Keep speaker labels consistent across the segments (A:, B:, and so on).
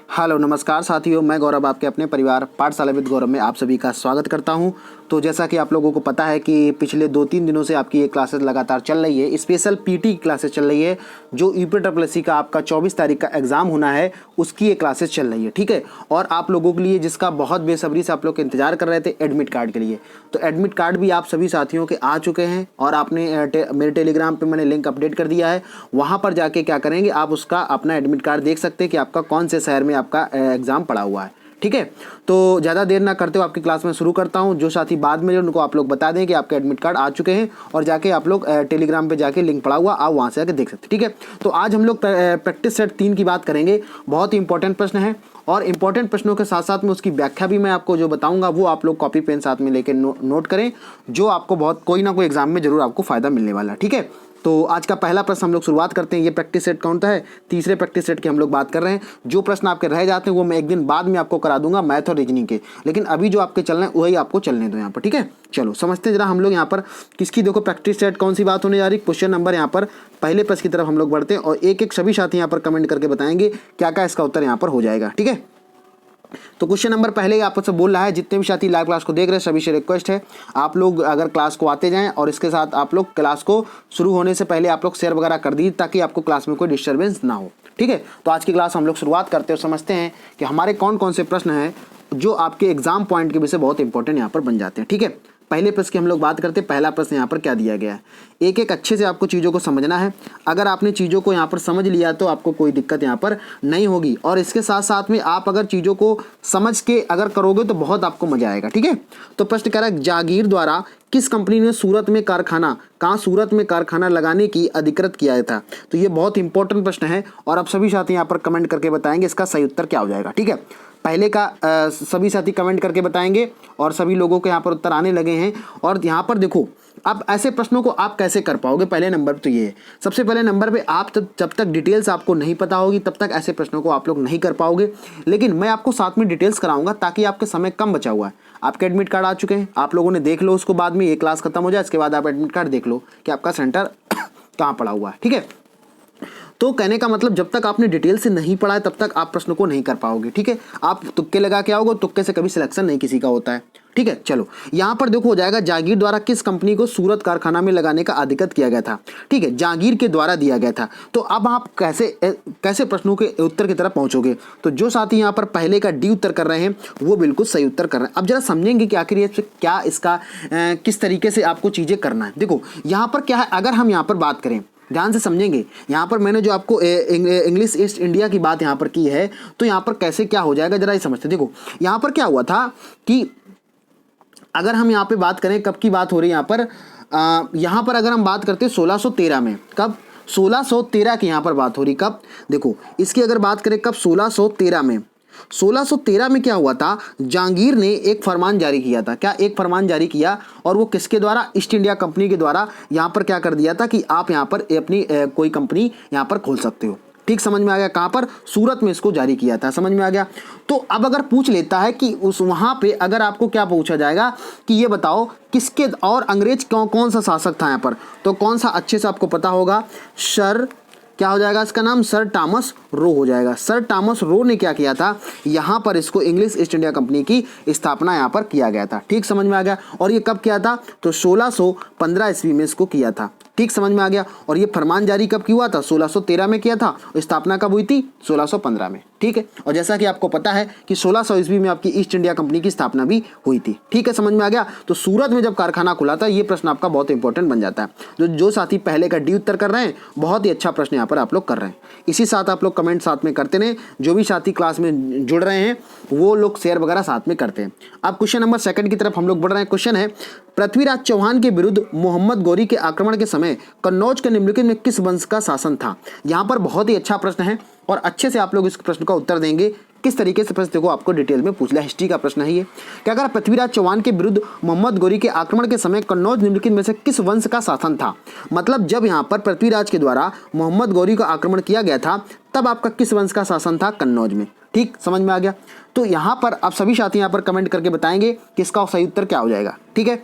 A: Hello नमस्कार साथियों, मैं गौरव आपके अपने परिवार पाठशाला विद गौरव में आप सभी का स्वागत करता हूं। तो जैसा कि आप लोगों को पता है कि पिछले 2-3 दिनों से आपकी ये क्लासेस लगातार चल रही है। स्पेशल पीटी की क्लासेस चल रही है। जो यूपीएससी का आपका 24 तारीख का एग्जाम होना है उसकी ये क्लासेस चल रही है, ठीक है। और आप लोगों के लिए जिसका बहुत बेसब्री से आप लोग इंतजार कर रहे थे एडमिट कार्ड के लिए, तो एडमिट कार्ड भी आप सभी साथियों के आ चुके हैं। और आपने मेरे टेलीग्राम पर मैंने लिंक अपडेट कर दिया है, वहाँ पर जाके क्या करेंगे आप उसका अपना एडमिट कार्ड देख सकते हैं कि आपका कौन से शहर में आपका एग्जाम पड़ा हुआ है, ठीक है। तो ज़्यादा देर ना करते हुए आपकी क्लास में शुरू करता हूं। जो साथी बाद में उनको आप लोग बता दें कि आपके एडमिट कार्ड आ चुके हैं और जाके आप लोग टेलीग्राम पे जाके लिंक पड़ा हुआ आप वहां से जाके देख सकते हैं, ठीक है। तो आज हम लोग प्रैक्टिस सेट 3 की बात करेंगे। बहुत ही इंपॉर्टेंट प्रश्न है और इंपॉर्टेंट प्रश्नों के साथ साथ में उसकी व्याख्या भी मैं आपको जो बताऊंगा वो आप लोग कॉपी पेन साथ में लेकर नोट करें, जो आपको बहुत कोई ना कोई एग्जाम में जरूर आपको फायदा मिलने वाला है, ठीक है। तो आज का पहला प्रश्न हम लोग शुरुआत करते हैं। ये प्रैक्टिस सेट कौन सा है? तीसरे प्रैक्टिस सेट की हम लोग बात कर रहे हैं। जो प्रश्न आपके रह जाते हैं वो मैं एक दिन बाद में आपको करा दूंगा, मैथ और रीजनिंग के, लेकिन अभी जो आपके चल रहे हैं वही आपको चलने दो यहाँ पर, ठीक है। चलो समझते हैं जरा हम लोग यहाँ पर किसकी, देखो प्रैक्टिस सेट कौन सी बात होने जा रही है। क्वेश्चन नंबर यहाँ पर पहले प्रश्न की तरफ हम लोग बढ़ते हैं और एक एक सभी साथी यहाँ पर कमेंट करके बताएंगे क्या क्या इसका उत्तर यहाँ पर हो जाएगा, ठीक है। तो क्वेश्चन नंबर पहले आपसे बोल रहा है, जितने भी साथी लाइव क्लास को देख रहे हैं सभी से रिक्वेस्ट है आप लोग अगर क्लास को आते जाएं और इसके साथ आप लोग क्लास को शुरू होने से पहले आप लोग शेयर वगैरह कर दीजिए ताकि आपको क्लास में कोई डिस्टर्बेंस ना हो, ठीक है। तो आज की क्लास हम लोग शुरुआत करते हैं और समझते हैं कि हमारे कौन कौन से प्रश्न हैं जो आपके एग्जाम पॉइंट के विषय बहुत इंपॉर्टेंट यहाँ पर बन जाते हैं, ठीक है। पहले प्रश्न की हम लोग बात करते हैं। पहला प्रश्न यहाँ पर क्या दिया गया है, एक एक अच्छे से आपको चीज़ों को समझना है। अगर आपने चीज़ों को यहाँ पर समझ लिया तो आपको कोई दिक्कत यहाँ पर नहीं होगी, और इसके साथ साथ में आप अगर चीज़ों को समझ के अगर करोगे तो बहुत आपको मजा आएगा, ठीक है। तो प्रश्न कह रहा है, जागीर द्वारा किस कंपनी ने सूरत में कारखाना लगाने की अधिकृत किया था। तो ये बहुत इंपॉर्टेंट प्रश्न है और आप सभी साथी यहाँ पर कमेंट करके बताएंगे इसका सही उत्तर क्या हो जाएगा, ठीक है। पहले का सभी साथी कमेंट करके बताएंगे और सभी लोगों के यहाँ पर उत्तर आने लगे हैं। और यहाँ पर देखो, अब ऐसे प्रश्नों को आप कैसे कर पाओगे, पहले नंबर तो ये है। सबसे पहले नंबर पे आप जब तक डिटेल्स आपको नहीं पता होगी तब तक ऐसे प्रश्नों को आप लोग नहीं कर पाओगे, लेकिन मैं आपको साथ में डिटेल्स कराऊंगा ताकि आपके समय कम बचा हुआ है। आपके एडमिट कार्ड आ चुके हैं, आप लोगों ने देख लो उसको, बाद में ये क्लास खत्म हो जाए इसके बाद आप एडमिट कार्ड देख लो कि आपका सेंटर कहाँ पड़ा हुआ है, ठीक है। तो कहने का मतलब जब तक आपने डिटेल से नहीं पढ़ा है तब तक आप प्रश्न को नहीं कर पाओगे, ठीक है। आप तुक्के लगा के आओगे, तुक्के से कभी सिलेक्शन नहीं किसी का होता है, ठीक है। चलो यहाँ पर देखो हो जाएगा, जागीर द्वारा किस कंपनी को सूरत कारखाना में लगाने का अधिकृत किया गया था, ठीक है। जागीर के द्वारा दिया गया था। तो अब आप कैसे प्रश्नों के उत्तर की तरफ पहुंचोगे। तो जो साथी यहाँ पर पहले का डी उत्तर कर रहे हैं वो बिल्कुल सही उत्तर कर रहे हैं। अब जरा समझेंगे कि आखिर ये क्या इसका किस तरीके से आपको चीजें करना है। देखो यहाँ पर क्या है, अगर हम यहाँ पर बात करें ध्यान से समझेंगे, यहाँ पर मैंने जो आपको इंग्लिश ईस्ट इंडिया की बात यहाँ पर की है, तो यहाँ पर कैसे क्या हो जाएगा जरा ये समझते। देखो यहाँ पर क्या हुआ था कि अगर हम यहाँ पे बात करें, कब की बात हो रही है यहाँ पर अगर हम बात करते हैं 1613 में, कब 1613 की यहाँ पर बात हो रही, कब देखो इसकी अगर बात करें कब 1613 में 1613 में क्या हुआ था, जहांगीर ने एक फरमान जारी किया था। क्या एक फरमान जारी किया, और वो किसके द्वारा, ईस्ट इंडिया कंपनी के द्वारा यहाँ पर क्या कर दिया था कि आप यहाँ पर अपनी कोई कंपनी यहाँ पर खोल सकते हो, ठीक। समझ में आ गया, कहाँ पर, सूरत में इसको जारी किया था, समझ में आ गया। तो अब अगर पूछ लेता है कि उस वहाँ पे अगर आपको क्या पूछा जाएगा कि ये बताओ किसके और अंग्रेज कौन सा शासक था यहाँ पर, तो कौन सा अच्छे से आपको पता होगा, सर क्या हो जाएगा इसका नाम, सर टॉमस रो हो जाएगा। सर टॉमस रो ने क्या किया था, यहाँ पर इसको इंग्लिश ईस्ट इंडिया कंपनी की स्थापना यहाँ पर किया गया था, ठीक समझ में आ गया। और ये कब किया था, तो 1615 ईस्वी में इसको किया था, ठीक समझ में आ गया। और ये फरमान जारी कब हुआ था, 1613 में किया था, स्थापना कब हुई थी, 1615 में, ठीक है। और जैसा कि आपको पता है कि 1600 ईस्वी में आपकी ईस्ट इंडिया कंपनी की स्थापना भी हुई थी, ठीक है, समझ में आ गया। तो सूरत में जब कारखाना खुला था, ये प्रश्न आपका बहुत इंपॉर्टेंट बन जाता है। जो साथी पहले का डी उत्तर कर रहे हैं, बहुत ही अच्छा प्रश्न यहाँ पर आप लोग कर रहे हैं। इसी साथ आप लोग कमेंट साथ में करते रहे, जो भी साथी क्लास में जुड़ रहे हैं वो लोग शेयर वगैरह साथ में करते हैं। अब क्वेश्चन नंबर 2 की तरफ हम लोग बढ़ रहे हैं। क्वेश्चन है, पृथ्वीराज चौहान के विरुद्ध मोहम्मद गौरी के आक्रमण के समय कन्नौज के निम्नलिखित में किस वंश का शासन था। यहाँ पर बहुत ही अच्छा प्रश्न है और अच्छे से आप लोग इस प्रश्न का उत्तर देंगे। किस तरीके से प्रश्न देखो आपको डिटेल में पूछ लिया, हिस्ट्री का प्रश्न है ये। क्या अगर पृथ्वीराज चौहान के विरुद्ध मोहम्मद गौरी के आक्रमण के समय कन्नौज निम्नलिखित में से किस वंश का शासन था। मतलब जब यहाँ पर पृथ्वीराज के द्वारा मोहम्मद गौरी का आक्रमण किया गया था तब आपका किस वंश का शासन था कन्नौज में, ठीक समझ में आ गया। तो यहाँ पर आप सभी साथी यहाँ पर कमेंट करके बताएंगे कि इसका सही उत्तर क्या हो जाएगा, ठीक है।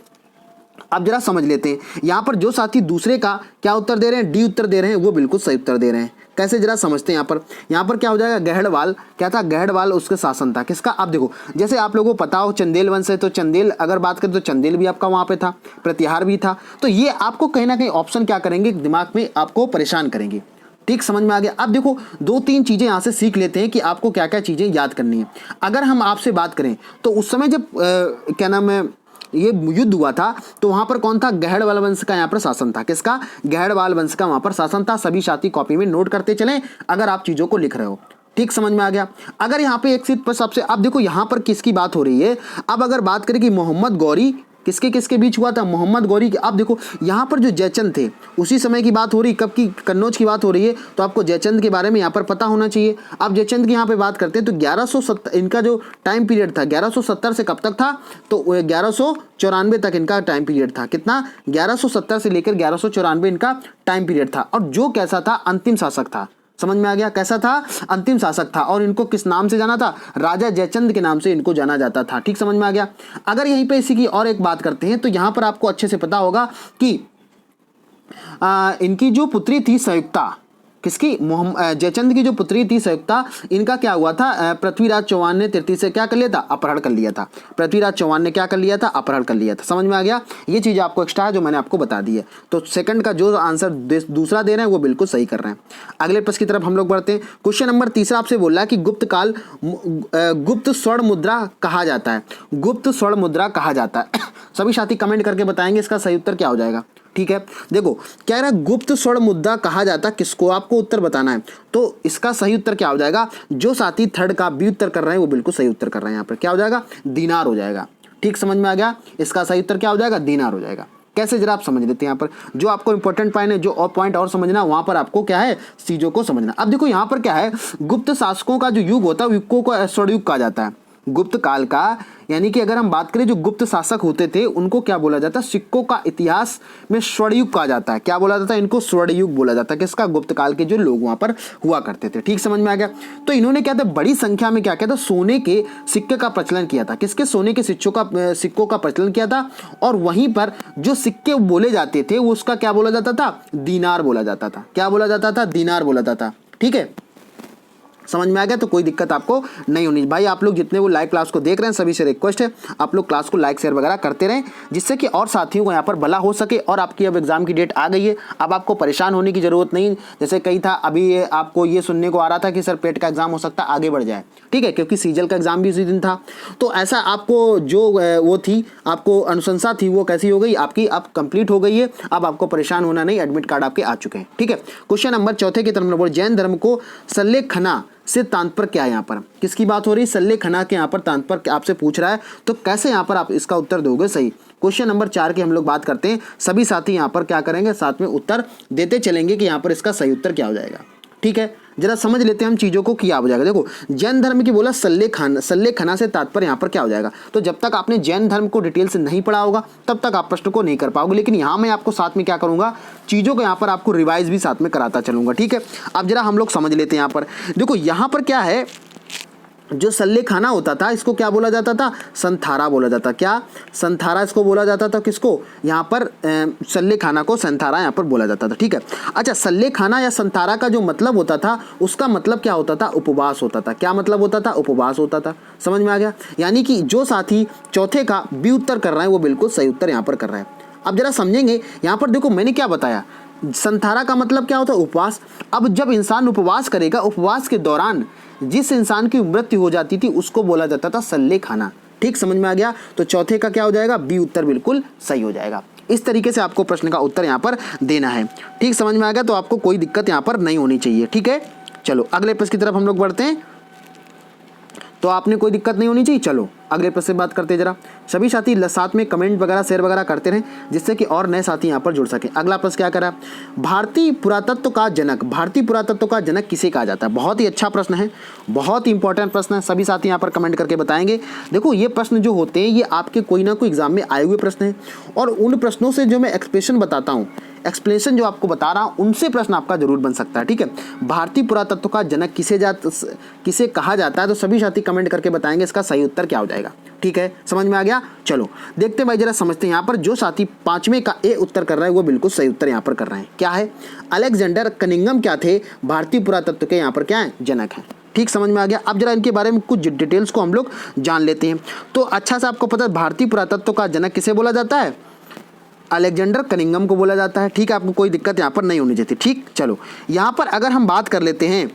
A: अब जरा समझ लेते हैं, यहाँ पर जो साथी दूसरे का क्या उत्तर दे रहे हैं, डी उत्तर दे रहे हैं, वो बिल्कुल सही उत्तर दे रहे हैं। कैसे जरा समझते हैं। यहाँ पर क्या हो जाएगा, गहड़वाल क्या था, गहड़वाल उसका शासन था। किसका, आप देखो जैसे आप लोगों को पता हो चंदेल वंश है, तो चंदेल अगर बात करें तो चंदेल भी आपका वहाँ पे था, प्रतिहार भी था। तो ये आपको कहीं ना कहीं ऑप्शन क्या करेंगे, दिमाग में आपको परेशान करेंगे। ठीक, समझ में आ गया। अब देखो 2-3 चीज़ें यहाँ से सीख लेते हैं कि आपको क्या क्या चीज़ें याद करनी है। अगर हम आपसे बात करें तो उस समय जब क्या नाम है ये युद्ध हुआ था, तो वहां पर कौन था, गहड़वाल वंश का यहाँ पर शासन था। किसका, गहड़वाल वंश का वहां पर शासन था। सभी साथी कॉपी में नोट करते चलें अगर आप चीजों को लिख रहे हो। ठीक, समझ में आ गया। अगर यहाँ पे एक सीट पर सबसे, अब देखो यहाँ पर किसकी बात हो रही है। अब अगर बात करें कि मोहम्मद गौरी किसके किसके बीच हुआ था, मोहम्मद गौरी के। अब देखो यहाँ पर जो जयचंद थे उसी समय की बात हो रही, कब की, कन्नौज की बात हो रही है। तो आपको जयचंद के बारे में यहाँ पर पता होना चाहिए। अब जयचंद की यहाँ पे बात करते हैं तो 1170 इनका जो टाइम पीरियड था 1170 से कब तक था, तो 1194 तक इनका टाइम पीरियड था। कितना, 1170 से लेकर 1194 इनका टाइम पीरियड था। और जो कैसा था, अंतिम शासक था। समझ में आ गया, कैसा था, अंतिम शासक था। और इनको किस नाम से जाना था, राजा जयचंद के नाम से इनको जाना जाता था। ठीक, समझ में आ गया। अगर यहीं पे इसी की और एक बात करते हैं तो यहां पर आपको अच्छे से पता होगा कि इनकी जो पुत्री थी संयुक्ता, किसकी, जयचंद की जो पुत्री थी संयुक्ता, इनका क्या हुआ था, पृथ्वीराज चौहान ने तृतीय से क्या कर लिया था, अपहरण कर लिया था। पृथ्वीराज चौहान ने क्या कर लिया था, अपहरण कर लिया था। समझ में आ गया। ये चीज़ आपको एक्स्ट्रा है जो मैंने आपको बता दी है। तो सेकंड का जो आंसर दूसरा दे रहे हैं वो बिल्कुल सही कर रहे हैं। अगले प्रश्न की तरफ हम लोग बढ़ते हैं। क्वेश्चन नंबर तीसरा आपसे बोल रहा है कि गुप्त काल गुप्त स्वर्ण मुद्रा कहा जाता है। गुप्त स्वर्ण मुद्रा कहा जाता है। सभी साथी कमेंट करके बताएंगे इसका सही उत्तर क्या हो जाएगा। ठीक है, देखो क्या रहा, गुप्त स्वर्ण मुद्रा कहा जाता किसको, आपको उत्तर बताना है। तो इसका सही उत्तर क्या हो जाएगा, जो साथी थर्ड का बी उत्तर कर रहे हैं वो बिल्कुल सही उत्तर कर रहे हैं। यहाँ पर क्या हो जाएगा, दीनार हो जाएगा। ठीक, समझ में आ गया। इसका सही उत्तर क्या हो जाएगा, दीनार हो जाएगा। कैसे जरा आप समझ लेते हैं। यहाँ पर जो आपको इंपॉर्टेंट पॉइंट है, जो और पॉइंट और समझना, वहां पर आपको क्या है, चीजों को समझना। अब देखो यहाँ पर क्या है, गुप्त शासकों का जो युग होता है युग को स्वर्ण युग कहा जाता है। गुप्त काल का, यानी कि अगर हम बात करें जो गुप्त शासक होते थे उनको क्या बोला जाता है, सिक्कों का इतिहास में स्वर्णयुग कहा जाता है। क्या बोला जाता है, इनको स्वर्णयुग बोला जाता है। किसका, गुप्त काल के जो लोग वहां पर हुआ करते थे। ठीक, समझ में आ गया। तो इन्होंने क्या था, बड़ी संख्या में क्या किया था, सोने के सिक्के का प्रचलन किया था। किसके, सोने के सिक्कों का प्रचलन किया था। और वहीं पर जो सिक्के बोले जाते थे उसका क्या बोला जाता था, दीनार बोला जाता था। क्या बोला जाता था, दीनार बोला जाता था। ठीक है, समझ में आ गया। तो कोई दिक्कत आपको नहीं होनी। भाई आप लोग जितने वो लाइव क्लास को देख रहे हैं सभी से रिक्वेस्ट है आप लोग क्लास को लाइक शेयर वगैरह करते रहें, जिससे कि और साथियों को यहाँ पर भला हो सके। और आपकी अब एग्जाम की डेट आ गई है, अब आपको परेशान होने की जरूरत नहीं। जैसे कही था अभी आपको ये सुनने को आ रहा था कि सर पेट का एग्जाम हो सकता है आगे बढ़ जाए। ठीक है, क्योंकि सीजल का एग्जाम भी उसी दिन था। तो ऐसा आपको जो वो थी, आपको अनुशंसा थी वो कैसी हो गई आपकी, अब कंप्लीट हो गई है। अब आपको परेशान होना नहीं, एडमिट कार्ड आपके आ चुके हैं। ठीक है, क्वेश्चन नंबर चौथे की तरफ, जैन धर्म को सल्लेखना से तात्पर्य क्या है। यहाँ पर किसकी बात हो रही है, सल्लेखना के यहाँ पर तात्पर्य आपसे पूछ रहा है। तो कैसे यहाँ पर आप इसका उत्तर दोगे सही। क्वेश्चन नंबर 4 की हम लोग बात करते हैं। सभी साथी यहाँ पर क्या करेंगे, साथ में उत्तर देते चलेंगे कि यहाँ पर इसका सही उत्तर क्या हो जाएगा। ठीक है, जरा समझ लेते हैं हम चीजों को, क्या हो जाएगा। देखो जैन धर्म की बोला सल्लेखना से तात्पर्य यहाँ पर क्या हो जाएगा। तो जब तक आपने जैन धर्म को डिटेल से नहीं पढ़ा होगा तब तक आप प्रश्न को नहीं कर पाओगे। लेकिन यहाँ मैं आपको साथ में क्या करूंगा, चीजों को यहाँ पर आपको रिवाइज भी साथ में कराता चलूंगा। ठीक है, अब जरा हम लोग समझ लेते हैं। यहाँ पर देखो यहाँ पर क्या है, जो सल्लेखाना होता था इसको क्या बोला जाता था, संथारा बोला जाता। क्या, संथारा इसको बोला जाता था। किसको, यहाँ पर सल्लेखाना को संथारा यहाँ पर बोला जाता था। ठीक है, अच्छा सल्लेखाना या संथारा का जो मतलब होता था उसका मतलब क्या होता था, उपवास होता था। क्या मतलब होता था, उपवास होता था। समझ में आ गया। यानी कि जो साथी चौथे का बी उत्तर कर रहे हैं वो बिल्कुल सही उत्तर यहाँ पर कर रहे हैं। अब जरा समझेंगे यहाँ पर, देखो मैंने क्या बताया, संथारा का मतलब क्या होता है, उपवास। अब जब इंसान उपवास करेगा, उपवास के दौरान जिस इंसान की मृत्यु हो जाती थी उसको बोला जाता था सल्लेखाना। ठीक, समझ में आ गया। तो चौथे का क्या हो जाएगा, बी उत्तर बिल्कुल सही हो जाएगा। इस तरीके से आपको प्रश्न का उत्तर यहाँ पर देना है। ठीक, समझ में आ गया। तो आपको कोई दिक्कत यहाँ पर नहीं होनी चाहिए। ठीक है, चलो अगले प्रश्न की तरफ हम लोग बढ़ते हैं। तो आपने कोई दिक्कत नहीं होनी चाहिए। चलो अगले प्रश्न से बात करते हैं। जरा सभी साथी साथ में कमेंट वगैरह शेयर वगैरह करते रहें, जिससे कि और नए साथी यहाँ पर जुड़ सके। अगला प्रश्न क्या करा, भारतीय पुरातत्व का जनक, भारतीय पुरातत्व का जनक किसे कहा जाता है। बहुत ही अच्छा प्रश्न है, बहुत ही इंपॉर्टेंट प्रश्न है। सभी साथी यहाँ पर कमेंट करके बताएंगे। देखो ये प्रश्न जो होते हैं ये आपके कोई ना कोई एग्जाम में आए हुए प्रश्न हैं, और उन प्रश्नों से जो मैं एक्सप्रेशन बताता हूँ, एक्सप्लेनेशन जो आपको बता रहा हूँ, उनसे प्रश्न आपका जरूर बन सकता है। ठीक है, भारतीय पुरातत्व का जनक किसे कहा जाता है। तो सभी साथी कमेंट करके बताएंगे इसका सही उत्तर क्या हो जाएगा। जाएगा। ठीक है, समझ में आ गया। चलो देखते हैं भाई, जरा समझते हैं। यहाँ पर जो साथी पांचवें का ए उत्तर कर रहा है वो बिल्कुल सही उत्तर यहाँ पर कर रहे हैं। क्या है? अलेक्जेंडर कनिंघम क्या थे? भारतीय पुरातत्व के यहाँ पर क्या है? जनक हैं। ठीक, समझ में आ गया। अब जरा इनके बारे में कुछ डिटेल्स को हम लोग जान लेते हैं। तो अच्छा से आपको पता है भारतीय पुरातत्व का जनक किसे बोला जाता है? अलेक्जेंडर कनिंघम को बोला जाता है। ठीक है, आपको कोई दिक्कत यहाँ पर नहीं होनी चाहिए। ठीक, चलो यहाँ पर अगर हम बात कर लेते हैं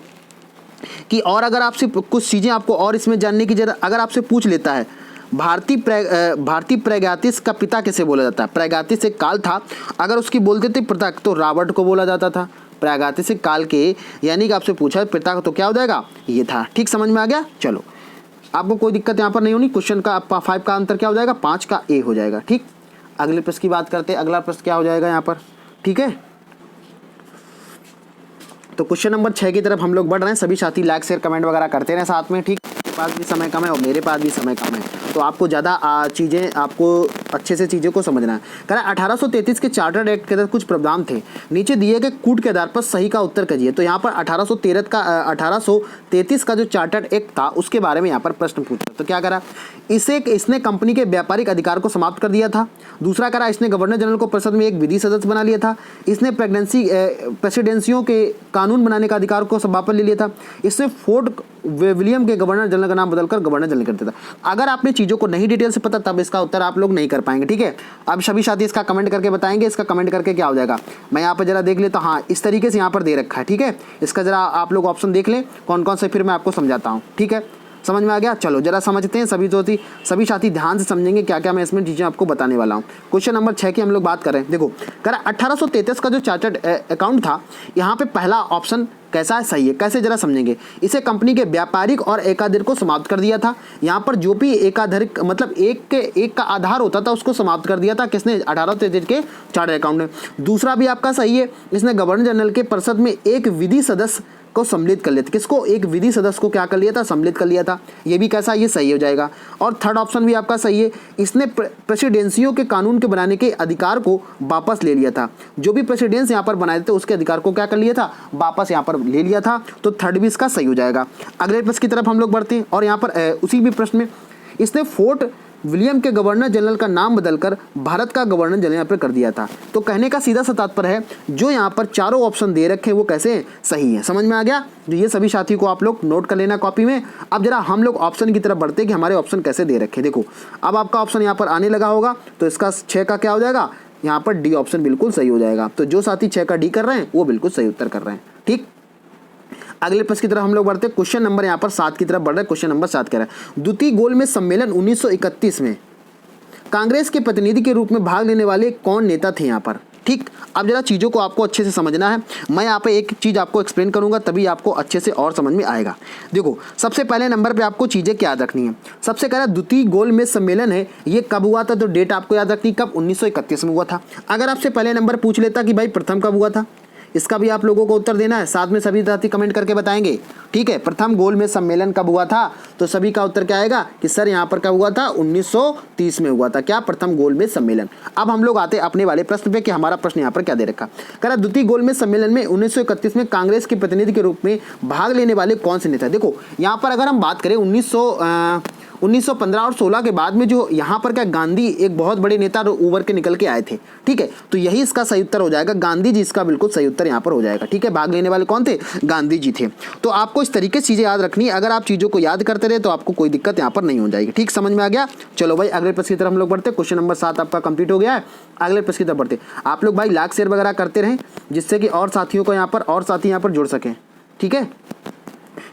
A: कि और अगर आपसे कुछ चीज़ें आपको और इसमें जानने की जरूरत, अगर आपसे पूछ लेता है भारतीय प्रैग्यातिस का पिता किसे बोला जाता है? प्रैग्यातिस एक काल था, अगर उसकी बोलते थे पिता तो रॉबर्ट को बोला जाता था। प्रैग्यातिस काल के यानी कि आपसे पूछा पिता का तो क्या हो जाएगा? ये था। ठीक, समझ में आ गया। चलो आपको कोई दिक्कत यहाँ पर नहीं होनी। क्वेश्चन का 5 का आंसर क्या हो जाएगा? 5 का ए हो जाएगा। ठीक, अगले प्रश्न की बात करते हैं। अगला प्रश्न क्या हो जाएगा यहाँ पर? ठीक है, तो क्वेश्चन नंबर 6 की तरफ हम लोग बढ़ रहे हैं। सभी साथी लाइक शेयर कमेंट वगैरह करते रहें साथ में। ठीक, मेरे पास भी समय कम है और मेरे पास भी समय कम है, तो आपको ज़्यादा चीज़ें आपको अच्छे से चीज़ों को समझना है। कह रहा है 1833 के चार्टर्ड एक्ट के तहत कुछ प्रावधान थे, नीचे दिए गए कूट के आधार पर सही का उत्तर कीजिए। तो यहाँ पर 1833 का जो चार्टर्ड एक्ट था उसके बारे में यहाँ पर प्रश्न पूछा। तो क्या करा? इसने कंपनी के व्यापारिक अधिकार को समाप्त कर दिया था। दूसरा करा इसने गवर्नर जनरल को परिषद में एक विधि सदस्य बना लिया था। इसने प्रेसिडेंसियों के कानून बनाने का अधिकार को वापस ले लिया था। इसने फोर्ट विलियम के गवर्नर जनरल का नाम बदलकर गवर्नर जनरल कर दिया था। अगर आपने चीज़ों को नहीं डिटेल से पता तब इसका उत्तर आप लोग नहीं कर पाएंगे। ठीक है, अब सभी साथी इसका कमेंट करके बताएंगे। इसका कमेंट करके क्या हो जाएगा? मैं यहाँ पर जरा देख लेता हूँ। हाँ, इस तरीके से यहाँ पर दे रखा है। ठीक है, इसका जरा आप लोग ऑप्शन देख लें कौन कौन से, फिर मैं आपको समझाता हूँ। ठीक है, समझ में आ गया। चलो जरा समझते हैं। सभी साथी ध्यान से समझेंगे क्या क्या मैं इसमें चीज़ें आपको बताने वाला हूँ। क्वेश्चन नंबर 6 की हम लोग बात कर रहे हैं। देखो, कह रहा 1833 का जो चार्टर्ड अकाउंट था, यहाँ पे पहला ऑप्शन कैसा है? सही है। कैसे, जरा समझेंगे। इसे कंपनी के व्यापारिक और एकाधिकार को समाप्त कर दिया था। यहाँ पर जो भी एकाधिकार मतलब एक का आधार होता था उसको समाप्त कर दिया था। किसने? 1833 के चार्टर्ड अकाउंट ने। दूसरा भी आपका सही है, इसने गवर्नर जनरल के परिषद में एक विधि सदस्य को सम्मिलित कर लिया था। किसको? एक विधि सदस्य को क्या कर लिया था? सम्मिलित कर लिया था। ये भी कैसा? ये सही हो जाएगा। और थर्ड ऑप्शन भी आपका सही है, इसने प्रेसिडेंसियों के कानून के बनाने के अधिकार को वापस ले लिया था। जो भी प्रेसिडेंस यहाँ पर बनाए थे उसके अधिकार को क्या कर लिया था? वापस यहाँ पर ले लिया था। तो थर्ड भी इसका सही हो जाएगा। अगले प्रश्न की तरफ हम लोग बढ़ते हैं और यहाँ पर उसी भी प्रश्न में इसने फोर्ट विलियम के गवर्नर जनरल का नाम बदलकर भारत का गवर्नर जनरल यहाँ पर कर दिया था। तो कहने का सीधा सा तात्पर्य है जो यहाँ पर चारों ऑप्शन दे रखे हैं वो कैसे हैं? सही है। समझ में आ गया। तो ये सभी साथी को आप लोग नोट कर लेना कॉपी में। अब जरा हम लोग ऑप्शन की तरफ बढ़ते हैं कि हमारे ऑप्शन कैसे दे रखे। देखो, अब आपका ऑप्शन यहाँ पर आने लगा होगा, तो इसका 6 का क्या हो जाएगा? यहाँ पर डी ऑप्शन बिल्कुल सही हो जाएगा। तो जो साथी 6 का डी कर रहे हैं वो बिल्कुल सही उत्तर कर रहे हैं। ठीक, अगले प्रश्न की तरफ हम लोग बढ़ते हैं। क्वेश्चन नंबर यहाँ पर 7 की तरफ बढ़ रहा है। क्वेश्चन नंबर 7 कह रहा है द्वितीय गोलमेज सम्मेलन 1931 में कांग्रेस के प्रतिनिधि के रूप में भाग लेने वाले कौन नेता थे यहाँ पर? ठीक, अब जरा चीज़ों को आपको अच्छे से समझना है। मैं यहाँ पे एक चीज़ आपको एक्सप्लेन करूँगा तभी आपको अच्छे से और समझ में आएगा। देखो, सबसे पहले नंबर पे आपको चीज़ें क्या याद रखनी है। सबसे कह रहा है द्वितीय गोलमेज सम्मेलन है, ये कब हुआ था? तो डेट आपको याद रखनी, कब? 1931 में हुआ था। अगर आपसे पहले नंबर पूछ लेता कि भाई प्रथम कब हुआ था, इसका भी आप लोगों को उत्तर देना है। साथ में सभी साथी कमेंट करके बताएंगे। ठीक है, प्रथम गोलमेज सम्मेलन कब हुआ था? तो सभी का उत्तर क्या आएगा कि सर यहाँ पर कब हुआ था? 1930 में हुआ था। क्या? प्रथम गोलमेज सम्मेलन। अब हम लोग आते अपने वाले प्रश्न पे कि हमारा प्रश्न यहाँ पर क्या दे रखा। कह रहा द्वितीय गोलमेज सम्मेलन में 1931 में कांग्रेस के प्रतिनिधि के रूप में भाग लेने वाले कौन से नेता? देखो, यहाँ पर अगर हम बात करें 1915 और 16 के बाद में जो यहाँ पर क्या गांधी एक बहुत बड़े नेता उभर के निकल के आए थे। ठीक है, तो यही इसका सही उत्तर हो जाएगा। गांधी जी इसका बिल्कुल सही उत्तर यहाँ पर हो जाएगा। ठीक है, भाग लेने वाले कौन थे? गांधी जी थे। तो आपको इस तरीके से चीज़ें याद रखनी है। अगर आप चीज़ों को याद करते रहे तो आपको कोई दिक्कत यहाँ पर नहीं हो जाएगी। ठीक, समझ में आ गया। चलो भाई अगले प्रश्न की तरफ हम लोग बढ़ते हैं। क्वेश्चन नंबर 7 आपका कंप्लीट हो गया है। अगले प्रश्न की तरफ बढ़ते आप लोग भाई लाइक शेयर वगैरह करते रहें जिससे कि और साथियों को यहाँ पर और साथी यहाँ पर जुड़ सकें। ठीक है,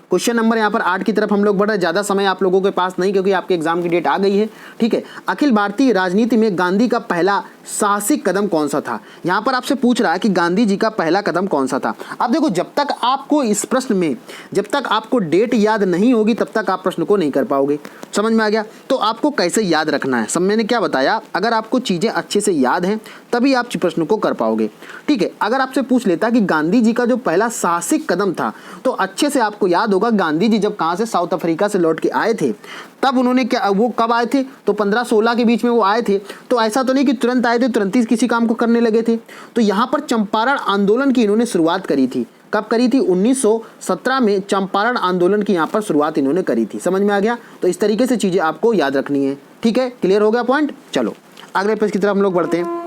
A: क्वेश्चन नंबर यहाँ पर 8 की तरफ हम लोग बढ़ रहे हैं। ज़्यादा समय आप लोगों के पास नहीं क्योंकि आपके एग्जाम की डेट आ गई है। ठीक है, अखिल भारतीय राजनीति में गांधी का पहला साहसिक कदम कौन सा था? यहाँ पर आपसे पूछ रहा है कि गांधी जी का पहला कदम कौन सा था। अब देखो, जब तक आपको इस प्रश्न में जब तक आपको डेट याद नहीं होगी तब तक आप प्रश्न को नहीं कर पाओगे। समझ में आ गया। तो आपको कैसे याद रखना है, सब मैंने क्या बताया। अगर आपको चीज़ें अच्छे से याद हैं तभी आप प्रश्न को कर पाओगे। ठीक है, अगर आपसे पूछ लेता कि गांधी जी का जो पहला साहसिक कदम था तो अच्छे से आपको याद होगा गांधी जी जब कहाँ से साउथ अफ्रीका से लौट के आए थे तब उन्होंने क्या, वो कब आए थे? तो 15-16 के बीच में वो आए थे। तो ऐसा तो नहीं कि तुरंत आए थे तुरंत ही किसी काम को करने लगे थे। तो यहाँ पर चंपारण आंदोलन की इन्होंने शुरुआत करी थी। कब करी थी? 1917 में चंपारण आंदोलन की यहाँ पर शुरुआत इन्होंने करी थी। समझ में आ गया? तो इस तरीके से चीज़ें आपको याद रखनी है। ठीक है, क्लियर हो गया पॉइंट? चलो अगले पेज की तरफ हम लोग बढ़ते हैं।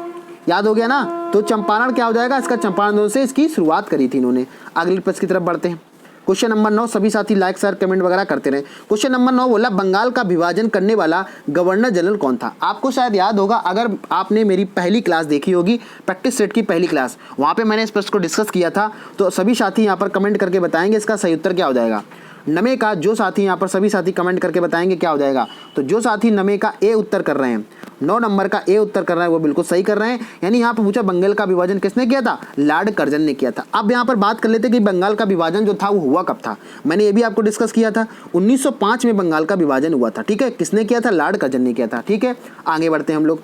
A: याद हो गया ना? तो चंपारण क्या हो जाएगा? इसका चंपारण आंदोलन से इसकी शुरुआत करी थी इन्होंने। अगले पेज की तरफ बढ़ते हैं। क्वेश्चन नंबर 9, सभी साथी लाइक शेयर कमेंट वगैरह करते रहे। क्वेश्चन नंबर 9 बोला बंगाल का विभाजन करने वाला गवर्नर जनरल कौन था? आपको शायद याद होगा, अगर आपने मेरी पहली क्लास देखी होगी, प्रैक्टिस सेट की पहली क्लास, वहाँ पे मैंने इस प्रश्न को डिस्कस किया था। तो सभी साथी यहाँ पर कमेंट करके बताएंगे इसका सही उत्तर क्या हो जाएगा। नमे का जो साथी यहाँ पर सभी साथी कमेंट करके बताएंगे क्या हो जाएगा। तो जो साथी नमे का ए उत्तर कर रहे हैं, 9 नंबर का ए उत्तर कर रहे हैं, वो बिल्कुल सही कर रहे हैं। यानी यहाँ पर पूछा बंगाल का विभाजन किसने किया था? लॉर्ड कर्जन ने किया था। अब यहाँ पर बात कर लेते कि बंगाल का विभाजन जो था वो हुआ कब था। मैंने ये भी आपको डिस्कस किया था, 1905 में बंगाल का विभाजन हुआ था। ठीक है, किसने किया था? लॉर्ड कर्जन ने किया था। ठीक है, आगे बढ़ते हैं हम लोग।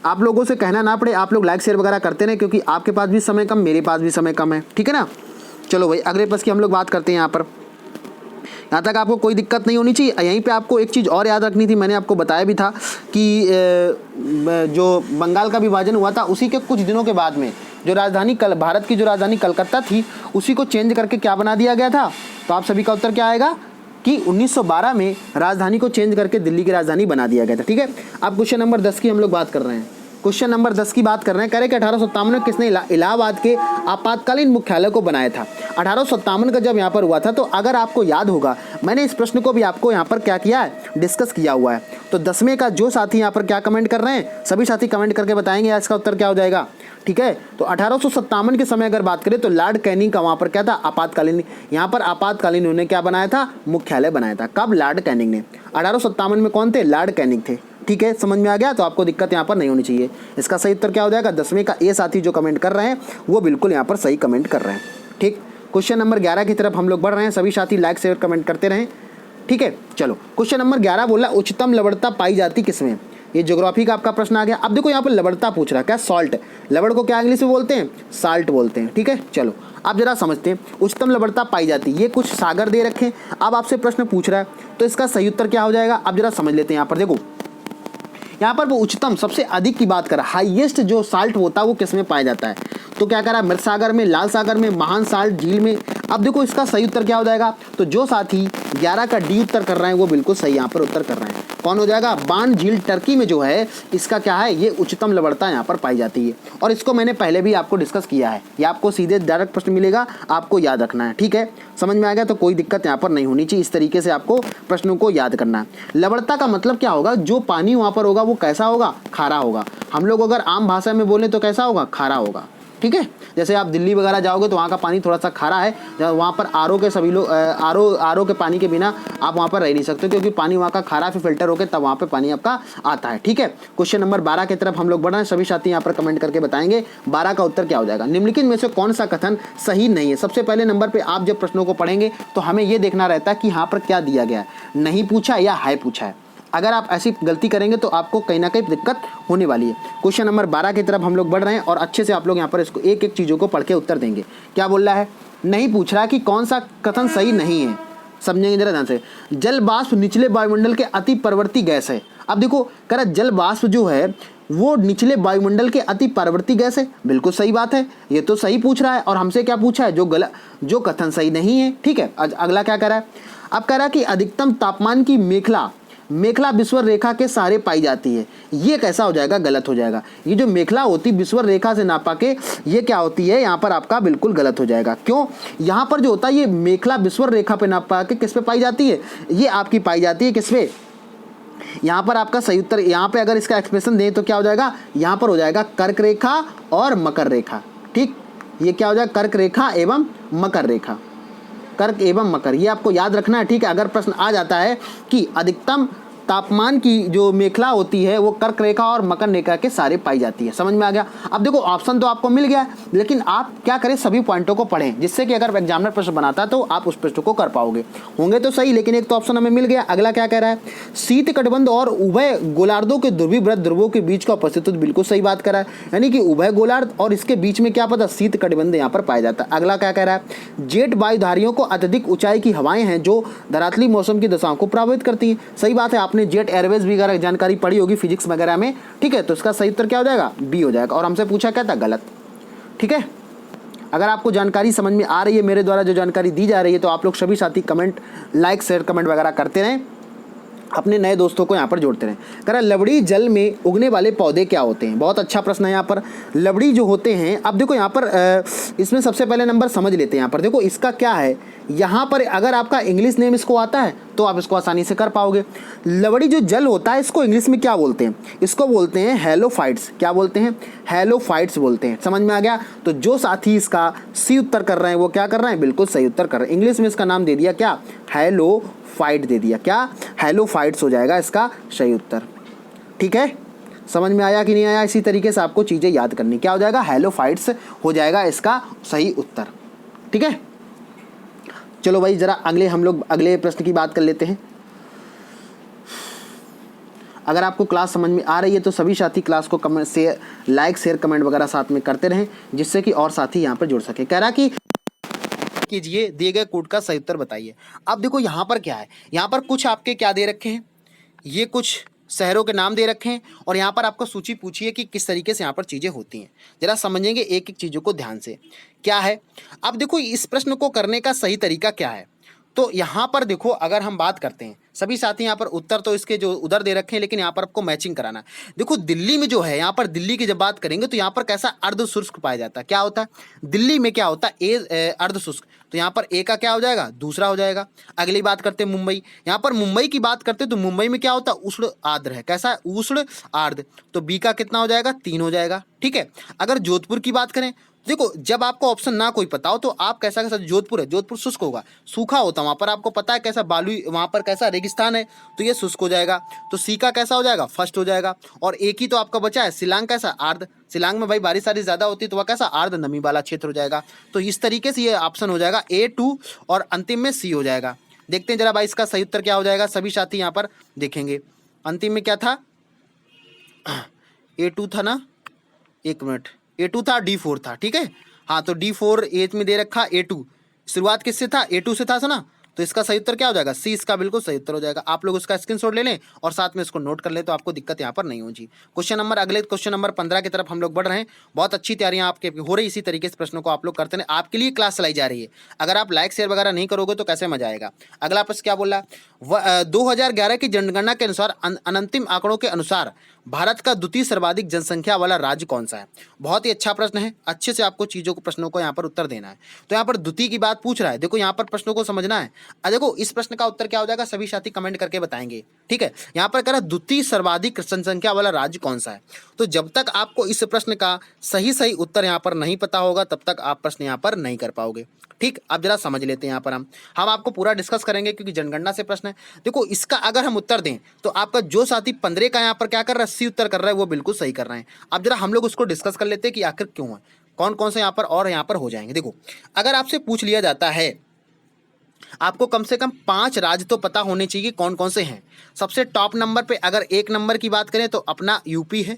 A: आप लोगों से कहना ना पड़े, आप लोग लाइक शेयर वगैरह करते रहे, क्योंकि आपके पास भी समय कम, मेरे पास भी समय कम है। ठीक है ना? चलो भाई अगले प्रश्न की हम लोग बात करते हैं। यहाँ पर यहाँ तक आपको कोई दिक्कत नहीं होनी चाहिए। यहीं पे आपको एक चीज़ और याद रखनी थी, मैंने आपको बताया भी था कि जो बंगाल का विभाजन हुआ था उसी के कुछ दिनों के बाद में जो राजधानी भारत की जो राजधानी कलकत्ता थी उसी को चेंज करके क्या बना दिया गया था। तो आप सभी का उत्तर क्या आएगा कि 1912 में राजधानी को चेंज करके दिल्ली की राजधानी बना दिया गया था। ठीक है, अब क्वेश्चन नंबर 10 की हम लोग बात कर रहे हैं। क्वेश्चन नंबर 10 की बात कर रहे हैं। कह रहे कि 1857 में किसने इलाहाबाद के आपातकालीन मुख्यालय को बनाया था? 1857 का जब यहाँ पर हुआ था, तो अगर आपको याद होगा मैंने इस प्रश्न को भी आपको यहाँ पर क्या किया है, डिस्कस किया हुआ है। तो 10वें का जो साथी यहाँ पर क्या कमेंट कर रहे हैं, सभी साथी कमेंट करके बताएंगे आज इसका उत्तर क्या हो जाएगा। ठीक है, तो 1857 के समय अगर बात करें तो लॉर्ड कैनिंग का वहाँ पर क्या था? आपातकालीन, यहाँ पर आपातकालीन उन्होंने क्या बनाया था? मुख्यालय बनाया था। कब? लॉर्ड कैनिंग ने। 1857 में कौन थे? लॉर्ड कैनिंग थे। ठीक है, समझ में आ गया? तो आपको दिक्कत यहाँ पर नहीं होनी चाहिए। इसका सही उत्तर क्या हो जाएगा? 10वें का ए साथी जो कमेंट कर रहे हैं वो बिल्कुल यहाँ पर सही कमेंट कर रहे हैं। ठीक, क्वेश्चन नंबर 11 की तरफ हम लोग बढ़ रहे हैं। सभी साथी लाइक शेयर कमेंट करते रहें। ठीक है, चलो क्वेश्चन नंबर 11 बोला उच्चतम लवणता पाई जाती किसमें? ये ज्योग्राफी का आपका प्रश्न आ गया। अब देखो यहाँ पर लवणता पूछ रहा है, क्या? सॉल्ट। लवण को क्या इंग्लिश में बोलते हैं? साल्ट बोलते हैं। ठीक है, चलो आप जरा समझते हैं। उच्चतम लवणता पाई जाती, ये कुछ सागर दे रखे, अब आपसे प्रश्न पूछ रहा है तो इसका सही उत्तर क्या हो जाएगा? अब जरा समझ लेते हैं। यहाँ पर देखो, यहाँ पर वो उच्चतम सबसे अधिक की बात कर रहा है, हाईएस्ट जो साल्ट होता है वो किस में पाया जाता है? तो क्या करा? मृत सागर में, लाल सागर में, महान साल्ट झील में। अब देखो इसका सही उत्तर क्या हो जाएगा। तो जो साथी 11 का डी उत्तर कर रहे हैं वो बिल्कुल सही यहाँ पर उत्तर कर रहे हैं। कौन हो जाएगा? बान झील टर्की में जो है इसका क्या है? ये उच्चतम लवणता यहाँ पर पाई जाती है। और इसको मैंने पहले भी आपको डिस्कस किया है। ये आपको सीधे डायरेक्ट प्रश्न मिलेगा, आपको याद रखना है। ठीक है, समझ में आ गया? तो कोई दिक्कत यहाँ पर नहीं होनी चाहिए। इस तरीके से आपको प्रश्नों को याद करना है। लवणता का मतलब क्या होगा? जो पानी वहाँ पर होगा वो कैसा होगा? खारा होगा। हम लोग अगर आम भाषा में बोलें तो कैसा होगा? खारा होगा। ठीक है, जैसे आप दिल्ली वगैरह जाओगे तो वहाँ का पानी थोड़ा सा खारा है, जब वहाँ पर आरओ के सभी लोग आरओ के पानी के बिना आप वहाँ पर रह नहीं सकते, क्योंकि पानी वहाँ का खारा फिर फिल्टर होकर तब वहाँ पे पानी आपका आता है। ठीक है, क्वेश्चन नंबर 12 की तरफ हम लोग बढ़ रहे हैं। सभी साथी यहाँ पर कमेंट करके बताएंगे 12 का उत्तर क्या हो जाएगा। निम्नलिखित में से कौन सा कथन सही नहीं है? सबसे पहले नंबर पर आप जब प्रश्नों को पढ़ेंगे तो हमें ये देखना रहता है कि यहाँ पर क्या दिया गया है, नहीं पूछा या है पूछा है। अगर आप ऐसी गलती करेंगे तो आपको कहीं ना कहीं दिक्कत होने वाली है। क्वेश्चन नंबर 12 की तरफ हम लोग बढ़ रहे हैं और अच्छे से आप लोग यहाँ पर इसको एक एक चीज़ों को पढ़ के उत्तर देंगे। क्या बोल रहा है? नहीं पूछ रहा कि कौन सा कथन सही नहीं है। समझेंगे जरा ध्यान से। जल वाष्प निचले वायुमंडल के अति परवर्ती गैस है। अब देखो कह रहा जल वाष्प जो है वो निचले वायुमंडल के अति परवर्ती गैस है। बिल्कुल सही बात है, ये तो सही पूछ रहा है। और हमसे क्या पूछा है? जो कथन सही नहीं है। ठीक है, अगला क्या कह रहा है? अब कह रहा है कि अधिकतम तापमान की मेखला विषुवत रेखा के सहारे पाई जाती है। ये कैसा हो जाएगा? गलत हो जाएगा। ये जो मेखला होती विषुवत रेखा से नापा के, ये क्या होती है? यहाँ पर आपका बिल्कुल गलत हो जाएगा। क्यों? यहाँ पर जो होता है ये मेखला विषुवत रेखा पे नापा के किस पे पाई जाती है? ये आपकी पाई जाती है किस पे? यहाँ पर आपका सही उत्तर, यहाँ पे अगर इसका एक्सप्रेशन दें तो क्या हो जाएगा? यहाँ पर हो जाएगा कर्क रेखा और मकर रेखा। ठीक, ये क्या हो जाएगा? कर्क रेखा एवं मकर रेखा। कर्क एवं मकर, ये आपको याद रखना है। ठीक है, अगर प्रश्न आ जाता है कि अधिकतम तापमान की जो मेखला होती है वो कर्क रेखा और मकर रेखा के सारे पाई जाती है। समझ में आ गया? अब देखो ऑप्शन तो आपको मिल गया, लेकिन आप क्या करें? सभी पॉइंटों को पढ़ें, जिससे कि अगर एग्जामिनर प्रश्न बनाता है तो आप उस प्रश्न को कर पाओगे। होंगे तो सही, लेकिन एक तो ऑप्शन हमें मिल गया। अगला क्या कह रहा है? शीत कटिबंध और उभय गोलार्धों के ध्रुवीव्रत ध्रुवों के बीच का उपस्थित, बिल्कुल सही बात कर रहा है। यानी कि उभय गोलार्ध और इसके बीच में क्या पता? शीत कटिबंध यहाँ पर पाया जाता है। अगला क्या कह रहा है? जेट वायुधारियों को अत्यधिक ऊंचाई की हवाएं हैं जो धरातली मौसम की दशाओं को प्रभावित करती हैं। सही बात है, आपने जेट एयरवेज वगैरह जानकारी पढ़ी होगी फिजिक्स वगैरह में। ठीक है, तो इसका सही उत्तर क्या हो जाएगा? बी हो जाएगा। और हमसे पूछा क्या था? गलत। ठीक है, अगर आपको जानकारी समझ में आ रही है, मेरे द्वारा जो जानकारी दी जा रही है, तो आप लोग सभी साथी कमेंट, लाइक, शेयर, कमेंट वगैरह करते रहें, अपने नए दोस्तों को यहाँ पर जोड़ते रहें। कह रहा लवड़ी जल में उगने वाले पौधे क्या होते हैं? बहुत अच्छा प्रश्न है यहाँ पर। लवड़ी जो होते हैं, अब देखो यहाँ पर इसमें सबसे पहले नंबर समझ लेते हैं। यहाँ पर देखो इसका क्या है, यहाँ पर अगर आपका इंग्लिश नेम इसको आता है तो आप इसको आसानी से कर पाओगे। लवड़ी जो जल होता है इसको इंग्लिश में क्या बोलते हैं? इसको बोलते हैं हैलोफाइट्स। क्या बोलते हैं? हैलोफाइट्स बोलते हैं। समझ में आ गया? तो जो साथी इसका सी उत्तर कर रहे हैं वो क्या कर रहे हैं? बिल्कुल सही उत्तर कर रहे हैं। इंग्लिश में इसका नाम दे दिया क्या? हैलोफाइट दे दिया। क्या? हैलोफाइट्स हो जाएगा इसका सही उत्तर। ठीक है, समझ में आया कि नहीं आया? इसी तरीके से आपको चीज़ें याद करनी। क्या हो जाएगा? हैलोफाइट्स हो जाएगा इसका सही उत्तर। ठीक है, चलो भाई जरा हम लोग अगले प्रश्न की बात कर लेते हैं। अगर आपको क्लास समझ में आ रही है तो सभी साथी क्लास को कमेंट से लाइक, शेयर, कमेंट वगैरह साथ में करते रहें, जिससे कि और साथी यहाँ पर जुड़ सके। कह रहा कि कीजिए दिए गए कोड का सही उत्तर बताइए। अब देखो यहाँ पर क्या है, यहाँ पर कुछ आपके क्या दे रखे हैं, ये कुछ शहरों के नाम दे रखे हैं और यहाँ पर आपको सूची पूछी है कि किस तरीके से यहाँ पर चीज़ें होती हैं। जरा समझेंगे एक एक चीज़ों को ध्यान से। क्या है, अब देखो इस प्रश्न को करने का सही तरीका क्या है। तो यहाँ पर देखो अगर हम बात करते हैं, सभी साथी यहाँ पर उत्तर तो इसके जो उधर दे रखे हैं, लेकिन यहाँ पर आपको मैचिंग कराना है। देखो दिल्ली में जो है, यहाँ पर दिल्ली की जब बात करेंगे तो यहाँ पर कैसा अर्ध शुष्क पाया जाता है। क्या होता है दिल्ली में? क्या होता है? अर्ध शुष्क। तो यहाँ पर ए का क्या हो जाएगा? दूसरा हो जाएगा। अगली बात करते हैं मुंबई। यहाँ पर मुंबई की बात करते हैं तो मुंबई में क्या होता है? उष्ण आर्द्र है। कैसा है? उष्ण आर्द्र। तो बी का कितना हो जाएगा? 3 हो जाएगा। ठीक है, अगर जोधपुर की बात करें, देखो जब आपको ऑप्शन ना कोई पता हो तो आप कैसा कैसा, जोधपुर है, जोधपुर शुष्क होगा, सूखा होता है वहाँ पर, आपको पता है कैसा बालू, वहाँ पर कैसा रेगिस्तान है, तो ये शुष्क हो जाएगा। तो सी का कैसा हो जाएगा? फर्स्ट हो जाएगा। और एक ही तो आपका बचा है शिलांग। कैसा? आर्द्र। शिलांग में भाई बारिश सारी ज़्यादा होती है तो वह कैसा? आर्द्र नमी वाला क्षेत्र हो जाएगा। तो इस तरीके से ये ऑप्शन हो जाएगा A2 और अंतिम में सी हो जाएगा। देखते हैं जरा भाई इसका सही उत्तर क्या हो जाएगा, सभी साथी यहाँ पर देखेंगे। अंतिम में क्या था? A2 था ना, एक मिनट, A2 था, D4 था। ठीक है, हाँ तो D4 एज में दे रखा, A2 शुरुआत किससे था? A2 से था ना। तो इसका सही उत्तर क्या हो जाएगा? सी इसका बिल्कुल सही उत्तर हो जाएगा। आप लोग उसका स्क्रीनशॉट ले लें और साथ में इसको नोट कर लें तो आपको दिक्कत यहाँ पर नहीं होगी। अगले क्वेश्चन नंबर 15 की तरफ हम लोग बढ़ रहे हैं। बहुत अच्छी तैयारियां आपके हो रही, इसी तरीके से प्रश्नों को आप लोग करते हैं। आपके लिए क्लास चलाई जा रही है, अगर आप लाइक शेयर वगैरह नहीं करोगे तो कैसे मजा आएगा। अगला प्रश्न क्या बोला? 2011 की जनगणना के अनुसार, अंतिम आंकड़ों के अनुसार भारत का द्वितीय सर्वाधिक जनसंख्या वाला राज्य कौन सा है? बहुत ही अच्छा प्रश्न है, अच्छे से आपको चीजों को, प्रश्नों को यहाँ पर उत्तर देना है। तो यहाँ पर द्वितीय की बात पूछ रहा है, देखो यहाँ पर प्रश्नों को समझना है। देखो इस प्रश्न का उत्तर क्या हो जाएगा, सभी साथी कमेंट करके बताएंगे। ठीक है, यहाँ पर कह रहा है द्वितीय सर्वाधिक जनसंख्या वाला राज्य कौन सा है। तो जब तक आपको इस प्रश्न का सही उत्तर यहाँ पर नहीं पता होगा तब तक आप प्रश्न यहाँ पर नहीं कर पाओगे। ठीक, अब जरा समझ लेते हैं। यहाँ पर हम आपको पूरा डिस्कस करेंगे क्योंकि जनगणना से प्रश्न है। देखो इसका अगर हम उत्तर दें तो आपका जो साथी 15 का यहाँ पर क्या कर रहा है, सी उत्तर कर रहा है, वो बिल्कुल सही कर रहे हैं। अब जरा हम लोग उसको डिस्कस कर लेते हैं कि आखिर क्यों है, कौन कौन से यहाँ पर और यहाँ पर हो जाएंगे। देखो अगर आपसे पूछ लिया जाता है, आपको कम से कम 5 राज्य तो पता होने चाहिए कौन कौन से हैं। सबसे टॉप नंबर पे अगर 1 नंबर की बात करें तो अपना यूपी है।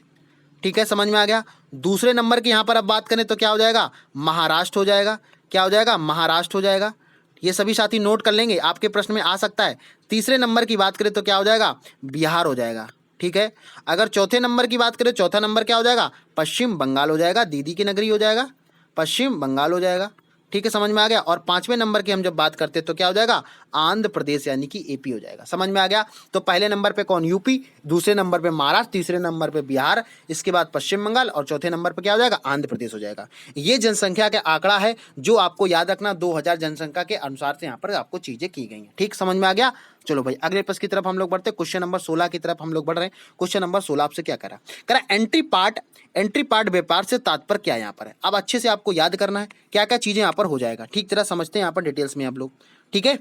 A: ठीक है, समझ में आ गया। दूसरे नंबर की यहाँ पर अब बात करें तो क्या हो जाएगा? महाराष्ट्र हो जाएगा। क्या हो जाएगा? महाराष्ट्र हो जाएगा। ये सभी साथी नोट कर लेंगे, आपके प्रश्न में आ सकता है। तीसरे नंबर की बात करें तो क्या हो जाएगा? बिहार हो जाएगा। ठीक है, अगर चौथे नंबर की बात करें, चौथा नंबर क्या हो जाएगा? पश्चिम बंगाल हो जाएगा, दीदी की नगरी हो जाएगा, पश्चिम बंगाल हो जाएगा। ठीक है, समझ में आ गया। और 5वें नंबर की हम जब बात करते हैं तो क्या हो जाएगा? आंध्र प्रदेश यानी कि एपी हो जाएगा। समझ में आ गया। तो पहले नंबर पे कौन? यूपी, दूसरे नंबर पे महाराष्ट्र, तीसरे नंबर पे बिहार, इसके बाद पश्चिम बंगाल और चौथे नंबर पे क्या हो जाएगा? आंध्र प्रदेश हो जाएगा। ये जनसंख्या का आंकड़ा है जो आपको याद रखना, 2000 जनसंख्या के अनुसार से यहाँ पर आपको चीजें की गई हैं। ठीक, समझ में आ गया। चलो भाई अगले प्रश्न की तरफ हम लोग बढ़ते हैं। क्वेश्चन नंबर 16 की तरफ हम लोग बढ़ रहे हैं। क्वेश्चन नंबर 16 आपसे क्या करा एंट्री पार्ट व्यापार से तात्पर्य क्या यहाँ पर है। अब अच्छे से आपको याद करना है क्या क्या चीजें यहाँ पर हो जाएगा। ठीक, जरा समझते हैं यहाँ पर डिटेल्स में आप लोग। ठीक है,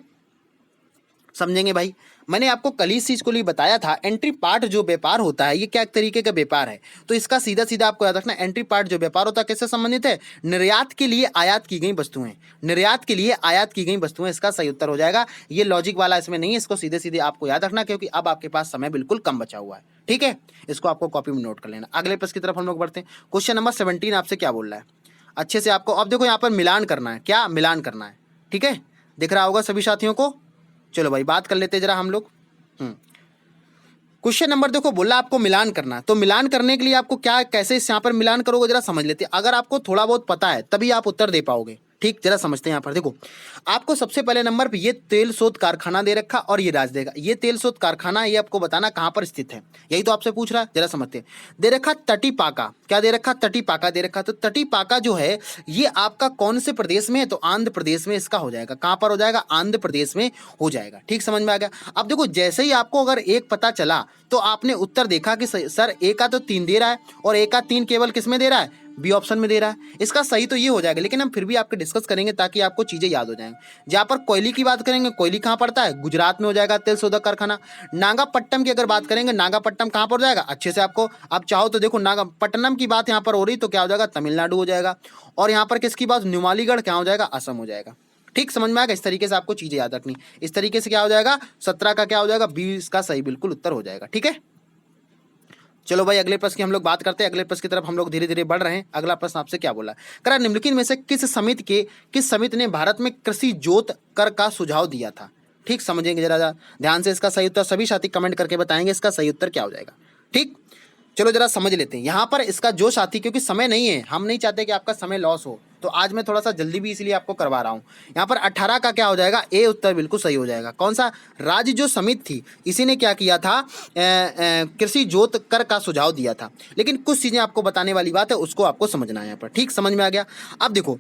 A: समझेंगे भाई। मैंने आपको कल इस चीज को लिए बताया था, एंट्री पार्ट जो व्यापार होता है ये क्या तरीके का व्यापार है। तो इसका सीधा सीधा आपको याद रखना, एंट्री पार्ट जो व्यापार होता है किससे संबंधित है? निर्यात के लिए आयात की गई वस्तुएं, निर्यात के लिए आयात की गई वस्तुएं, इसका सही उत्तर हो जाएगा। ये लॉजिक वाला इसमें नहीं है, इसको सीधे सीधे आपको याद रखना क्योंकि अब आपके पास समय बिल्कुल कम बचा हुआ है। ठीक है, इसको आपको कॉपी में नोट कर लेना। अगले प्रश्न की तरफ हम लोग बढ़ते हैं। क्वेश्चन नंबर 17 आपसे क्या बोल रहा है, अच्छे से आपको अब देखो यहाँ पर मिलान करना है। क्या मिलान करना है? ठीक है, दिख रहा होगा सभी साथियों को। चलो भाई बात कर लेते हैं जरा हम लोग। क्वेश्चन नंबर देखो, बोला आपको मिलान करना, तो मिलान करने के लिए आपको क्या, कैसे यहाँ पर मिलान करोगे जरा समझ लेते हैं। अगर आपको थोड़ा बहुत पता है तभी आप उत्तर दे पाओगे, ठीक। जरा समझते हैं यहाँ पर देखो, आपको सबसे पहले नंबर पे ये तेल शोध कारखाना दे रखा और ये राज देगा। ये तेल शोध कारखाना ये आपको बताना कहाँ पर स्थित है, यही तो आपसे पूछ रहा है। जरा समझते हैं, दे रखा तटीपाका, क्या दे रखा, तटीपाका दे रखा। तो तटीपाका जो है ये आपका कौन से प्रदेश में है, तो आंध्र प्रदेश में इसका हो जाएगा। कहाँ पर हो जाएगा, आंध्र प्रदेश में हो जाएगा, ठीक। समझ में आ गया। अब देखो जैसे ही आपको अगर एक पता चला तो आपने उत्तर देखा कि सर एक का तो 3 दे रहा है और एक का 3 केवल किस में दे रहा है, बी ऑप्शन में दे रहा है। इसका सही तो ये हो जाएगा, लेकिन हम फिर भी आपके डिस्कस करेंगे ताकि आपको चीजें याद हो जाएंगी। जहां पर कोयले की बात करेंगे, कोयली कहां पड़ता है, गुजरात में हो जाएगा तेल शोधक कारखाना। नागापट्टनम की अगर बात करेंगे, नागापट्टनम कहां पर हो जाएगा, अच्छे से आपको आप चाहो तो देखो, नागापट्टनम की बात यहां पर हो रही तो क्या हो जाएगा, तमिलनाडु हो जाएगा। और यहां पर किसकी बात, नुमालीगढ़ क्या हो जाएगा, असम हो जाएगा, ठीक। समझ में आएगा। इस तरीके से आपको चीजें याद रखनी, इस तरीके से क्या हो जाएगा, 17 का क्या हो जाएगा, 20 का सही बिल्कुल उत्तर हो जाएगा, ठीक है। चलो भाई अगले प्रश्न की हम लोग बात करते हैं। अगले प्रश्न की तरफ हम लोग धीरे धीरे बढ़ रहे हैं। अगला प्रश्न आपसे क्या बोला, करा निम्नलिखित में से किस समिति ने भारत में कृषि जोत कर का सुझाव दिया था, ठीक। समझेंगे जरा ध्यान से इसका सही उत्तर, सभी साथी कमेंट करके बताएंगे इसका सही उत्तर क्या हो जाएगा, ठीक। चलो जरा समझ लेते हैं यहाँ पर इसका जो साथी, क्योंकि समय नहीं है, हम नहीं चाहते कि आपका समय लॉस हो, तो आज मैं थोड़ा सा जल्दी भी इसलिए आपको करवा रहा हूँ। यहाँ पर 18 का क्या हो जाएगा, ए उत्तर बिल्कुल सही हो जाएगा। कौन सा, राज्य जो समिति थी इसी ने क्या किया था, कृषि जोत कर का सुझाव दिया था। लेकिन कुछ चीजें आपको बताने वाली बात है, उसको आपको समझना है यहाँ पर, ठीक। समझ में आ गया। अब देखो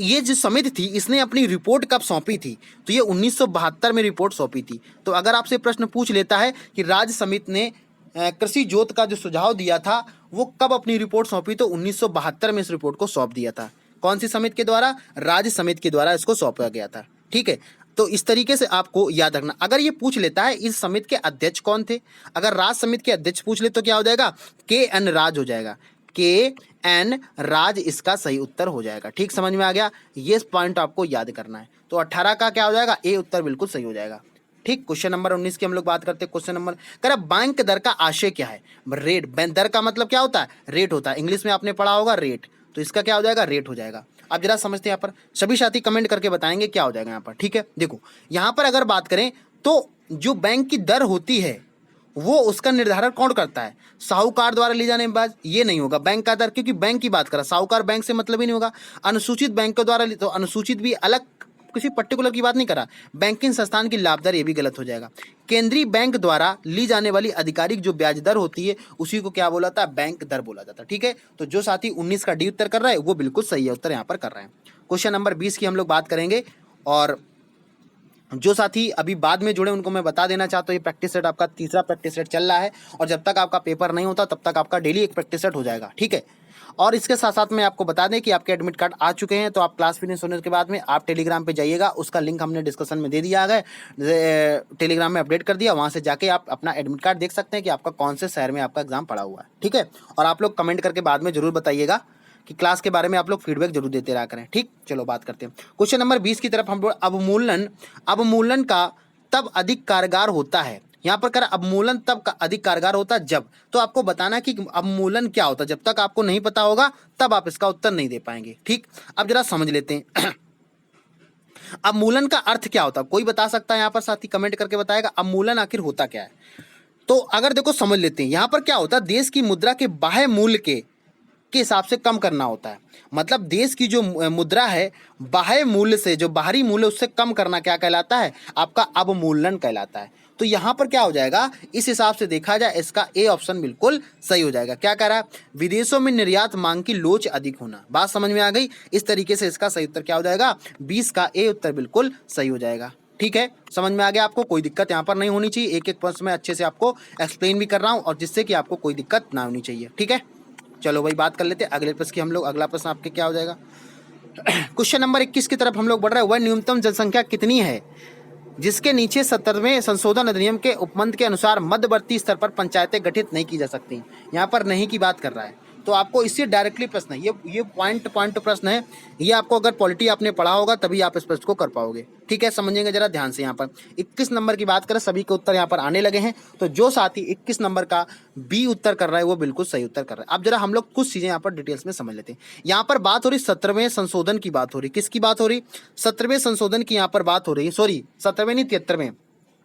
A: ये जो समिति थी इसने अपनी रिपोर्ट कब सौंपी थी, तो ये 1972 में रिपोर्ट सौंपी थी। तो अगर आपसे प्रश्न पूछ लेता है कि राज्य समिति ने कृषि जोत का जो सुझाव दिया था वो कब अपनी रिपोर्ट सौंपी, तो 1972 में इस रिपोर्ट को सौंप दिया था। कौन सी समिति के द्वारा, राज्य समिति के द्वारा इसको सौंपा गया था, ठीक है। तो इस तरीके से आपको याद रखना। अगर ये पूछ लेता है इस समिति के अध्यक्ष कौन थे, अगर राज्य समिति के अध्यक्ष पूछ ले तो क्या हो जाएगा, के.एन. राज हो जाएगा, के.एन. राज इसका सही उत्तर हो जाएगा, ठीक। समझ में आ गया। ये पॉइंट आपको याद करना है। तो 18 का क्या हो जाएगा, ए उत्तर बिल्कुल सही हो जाएगा, ठीक। क्वेश्चन नंबर 19 की हम लोग बात करते हैं। क्वेश्चन नंबर करा, बैंक दर का आशय क्या है, रेट। बैंक दर का मतलब क्या होता है, रेट होता है। इंग्लिश में आपने पढ़ा होगा रेट, तो इसका क्या हो जाएगा, रेट हो जाएगा। अब जरा समझते हैं यहाँ पर, सभी साथी कमेंट करके बताएंगे क्या हो जाएगा यहाँ पर, ठीक है। देखो यहाँ पर अगर बात करें तो जो बैंक की दर होती है वो उसका निर्धारण कौन करता है, साहूकार द्वारा ली जाने के बाद ये नहीं होगा बैंक का दर, क्योंकि बैंक की बात करा, साहूकार बैंक से मतलब ही नहीं होगा। अनुसूचित बैंक के द्वारा, तो अनुसूचित भी अलग किसी पर्टिकुलर की बात नहीं करा। बैंकिंग संस्थान की लाभ दर ये भी गलत हो जाएगा। केंद्रीय बैंक द्वारा ली जाने वाली आधिकारिक जो ब्याज दर होती है उसी को क्या बोला था, बैंक दर बोला जाता है, ठीक है। तो जो साथी 19 का डी उत्तर कर रहा है वो बिल्कुल सही है उत्तर यहाँ पर कर रहे हैं। क्वेश्चन नंबर 20 की हम लोग बात करेंगे, और जो साथी अभी बाद में जुड़े उनको मैं बता देना चाहता हूँ, ये प्रैक्टिस सेट आपका तीसरा प्रैक्टिस सेट चल रहा है, और जब तक आपका पेपर नहीं होता तब तक आपका डेली एक प्रैक्टिस सेट हो जाएगा, ठीक है। और इसके साथ साथ मैं आपको बता दें कि आपके एडमिट कार्ड आ चुके हैं, तो आप क्लास फिनिश होने के बाद में आप टेलीग्राम पे जाइएगा, उसका लिंक हमने डिस्कशन में दे दिया है, टेलीग्राम में अपडेट कर दिया, वहाँ से जाके आप अपना एडमिट कार्ड देख सकते हैं कि आपका कौन से शहर में आपका एग्जाम पड़ा हुआ है, ठीक है। और आप लोग कमेंट करके बाद में जरूर बताइएगा कि क्लास के बारे में आप लोग फीडबैक जरूर देते रहा करें, ठीक। चलो बात करते हैं क्वेश्चन नंबर 20 की तरफ। हम लोग अवमूलन का तब अधिक कारगर होता है, यहाँ पर कर अवमूलन तब अधिक कारगर होता है जब, तो आपको बताना कि अवमूलन क्या होता है। जब तक आपको नहीं पता होगा तब आप इसका उत्तर नहीं दे पाएंगे, ठीक। अब जरा समझ लेते हैं अवमूलन का अर्थ क्या होता है, कोई बता सकता है यहाँ पर साथी कमेंट करके बताएगा अवमूलन आखिर होता क्या है। तो अगर देखो समझ लेते हैं, यहाँ पर क्या होता है, देश की मुद्रा के बाह्य मूल्य के हिसाब से कम करना होता है। मतलब देश की जो मुद्रा है बाह्य मूल्य से, जो बाहरी मूल्य उससे कम करना क्या कहलाता है, आपका अवमूलन कहलाता है। तो यहाँ पर क्या हो जाएगा, इस हिसाब से देखा जाए इसका ए ऑप्शन बिल्कुल सही हो जाएगा। क्या कह रहा है, विदेशों में निर्यात मांग की लोच अधिक होना। बात समझ में आ गई। इस तरीके से इसका सही उत्तर क्या हो जाएगा, 20 का ए उत्तर बिल्कुल सही हो जाएगा, ठीक है। समझ में आ गया आपको, कोई दिक्कत यहाँ पर नहीं होनी चाहिए। एक एक प्रश्न में अच्छे से आपको एक्सप्लेन भी कर रहा हूँ, और जिससे कि आपको कोई दिक्कत ना होनी चाहिए, ठीक है। चलो भाई बात कर लेते हैं अगले प्रश्न की हम लोग। अगला प्रश्न आपके क्या हो जाएगा, क्वेश्चन नंबर 21 की तरफ हम लोग बढ़ रहे हैं। वह न्यूनतम जनसंख्या कितनी है जिसके नीचे 17वें संशोधन अधिनियम के उपबंध के अनुसार मध्यवर्ती स्तर पर पंचायतें गठित नहीं की जा सकती। यहाँ पर नहीं की बात कर रहा है, तो आपको इससे डायरेक्टली प्रश्न है, ये पॉइंट प्रश्न है। ये आपको अगर पॉलिटी आपने पढ़ा होगा तभी आप इस प्रश्न को कर पाओगे, ठीक है। समझेंगे जरा ध्यान से। यहाँ पर 21 नंबर की बात करें, सभी के उत्तर यहाँ पर आने लगे हैं। तो जो साथी 21 नंबर का बी उत्तर कर रहा है वो बिल्कुल सही उत्तर कर रहा है। अब जरा हम लोग कुछ चीजें यहाँ पर डिटेल्स में समझ लेते हैं। यहाँ पर बात हो रही 17वें संशोधन की बात हो रही, किसकी बात हो रही, 17वें संशोधन की यहाँ पर बात हो रही है, सॉरी 17वें नहीं 73वें,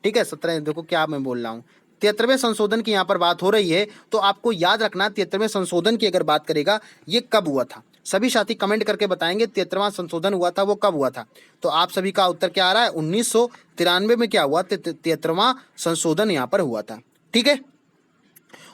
A: ठीक है 17, देखो क्या मैं बोल रहा हूँ, 73वें संशोधन की यहाँ पर बात हो रही है। तो आपको याद रखना 73वें संशोधन की अगर बात करेगा ये कब हुआ था। सभी साथी कमेंट करके बताएंगे 73वां संशोधन हुआ था वो कब हुआ था। तो आप सभी का उत्तर क्या आ रहा है, 1993 में क्या हुआ, 73वां संशोधन यहाँ पर हुआ था। ठीक है,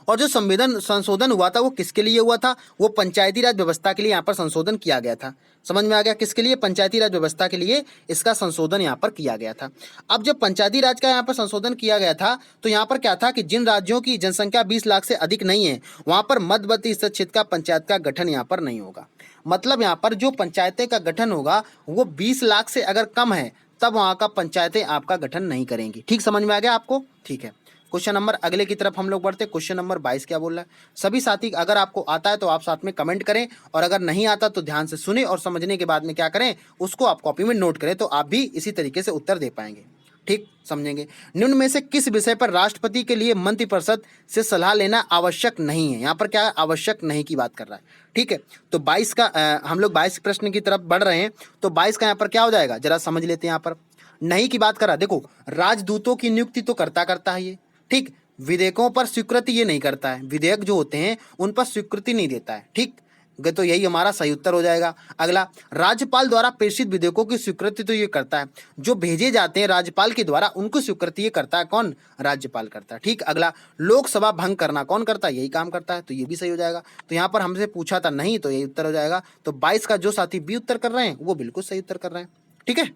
A: और जो संविधान संशोधन हुआ था वो किसके लिए हुआ था, वो पंचायती राज व्यवस्था के लिए यहाँ पर संशोधन किया गया था। समझ में आ गया, किसके लिए, पंचायती राज व्यवस्था के लिए इसका संशोधन यहाँ पर किया गया था। अब जब पंचायती राज का यहाँ पर संशोधन किया गया था तो यहाँ पर क्या था कि जिन राज्यों की जनसंख्या 20 लाख से अधिक नहीं है वहाँ पर मध्यवर्ती स्तर क्षेत्र का पंचायत का गठन यहाँ पर नहीं होगा। मतलब यहाँ पर जो पंचायतें का गठन होगा वो 20 लाख से अगर कम है तब वहाँ का पंचायतें आपका गठन नहीं करेंगी। ठीक, समझ में आ गया आपको। ठीक है, क्वेश्चन नंबर अगले की तरफ हम लोग बढ़ते हैं। क्वेश्चन नंबर 22 क्या बोल रहा है। सभी साथी अगर आपको आता है तो आप साथ में कमेंट करें, और अगर नहीं आता तो ध्यान से सुने और समझने के बाद में क्या करें, उसको आप कॉपी में नोट करें, तो आप भी इसी तरीके से उत्तर दे पाएंगे। ठीक, समझेंगे। निम्न में से किस विषय पर राष्ट्रपति के लिए मंत्रिपरिषद से सलाह लेना आवश्यक नहीं है। यहाँ पर क्या आवश्यक नहीं की बात कर रहा है। ठीक है, तो 22 का हम लोग 22 प्रश्न की तरफ बढ़ रहे हैं। तो 22 का यहाँ पर क्या हो जाएगा, जरा समझ लेते हैं। यहाँ पर नहीं की बात कर रहा है। देखो, राजदूतों की नियुक्ति तो करता है ये, ठीक, विधेयकों पर स्वीकृति ये नहीं करता है, विधेयक जो होते हैं उन पर स्वीकृति नहीं देता है। ठीक, तो यही हमारा सही उत्तर हो जाएगा। अगला, राज्यपाल द्वारा प्रेषित विधेयकों की स्वीकृति तो ये करता है, जो भेजे जाते हैं राज्यपाल के द्वारा उनको स्वीकृति ये करता है कौन, राज्यपाल करता है। ठीक, अगला, लोकसभा भंग करना कौन करता है, यही काम करता है, तो ये भी सही हो जाएगा। तो यहाँ पर हमसे पूछा था नहीं, तो यही उत्तर हो जाएगा। तो 22 का जो साथी बी उत्तर कर रहे हैं वो बिल्कुल सही उत्तर कर रहे हैं। ठीक है,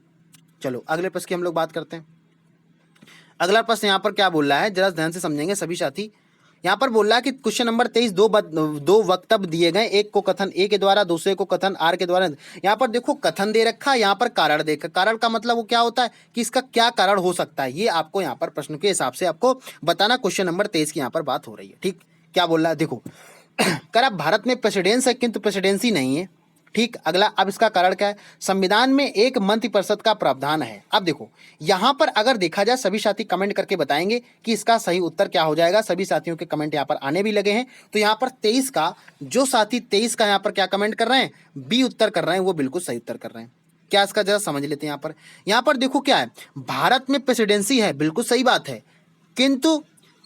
A: चलो अगले प्रश्न की हम लोग बात करते हैं। अगला प्रश्न यहाँ पर क्या बोल रहा है, जरा ध्यान से समझेंगे सभी साथी। यहाँ पर बोल रहा है कि क्वेश्चन नंबर 23 दो वक्तव्य दिए गए, एक को कथन ए के द्वारा, दूसरे को कथन आर के द्वारा। यहाँ पर देखो कथन दे रखा है, यहाँ पर कारण दे, कारण का मतलब वो क्या होता है कि इसका क्या कारण हो सकता है, ये आपको यहाँ पर प्रश्न के हिसाब से आपको बताना। क्वेश्चन नंबर 23 की यहाँ पर बात हो रही है। ठीक, क्या बोल रहा है देखो, कर भारत में प्रेसिडेंस है किंतु प्रेसिडेंसी नहीं है। ठीक, अगला, अब इसका कारण क्या है, संविधान में एक मंत्रिपरिषद का प्रावधान है। अब देखो यहां पर अगर देखा जाए, सभी साथी कमेंट करके बताएंगे कि इसका सही उत्तर क्या हो जाएगा। सभी साथियों के कमेंट यहां पर आने भी लगे हैं। तो यहां पर 23 का जो साथी 23 का यहां पर क्या कमेंट कर रहे हैं, बी उत्तर कर रहे हैं, वो बिल्कुल सही उत्तर कर रहे हैं। क्या इसका जरा समझ लेते हैं। यहाँ पर देखो क्या है, भारत में प्रेसिडेंसी है, बिल्कुल सही बात है, किंतु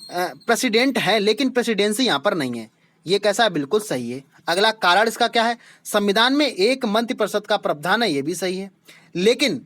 A: प्रेसिडेंट है लेकिन प्रेसिडेंसी यहाँ पर नहीं है, ये कैसा है, बिल्कुल सही है। अगला, कारण इसका क्या है, संविधान में एक मंत्रिपरिषद का प्रावधान है, ये भी सही है। लेकिन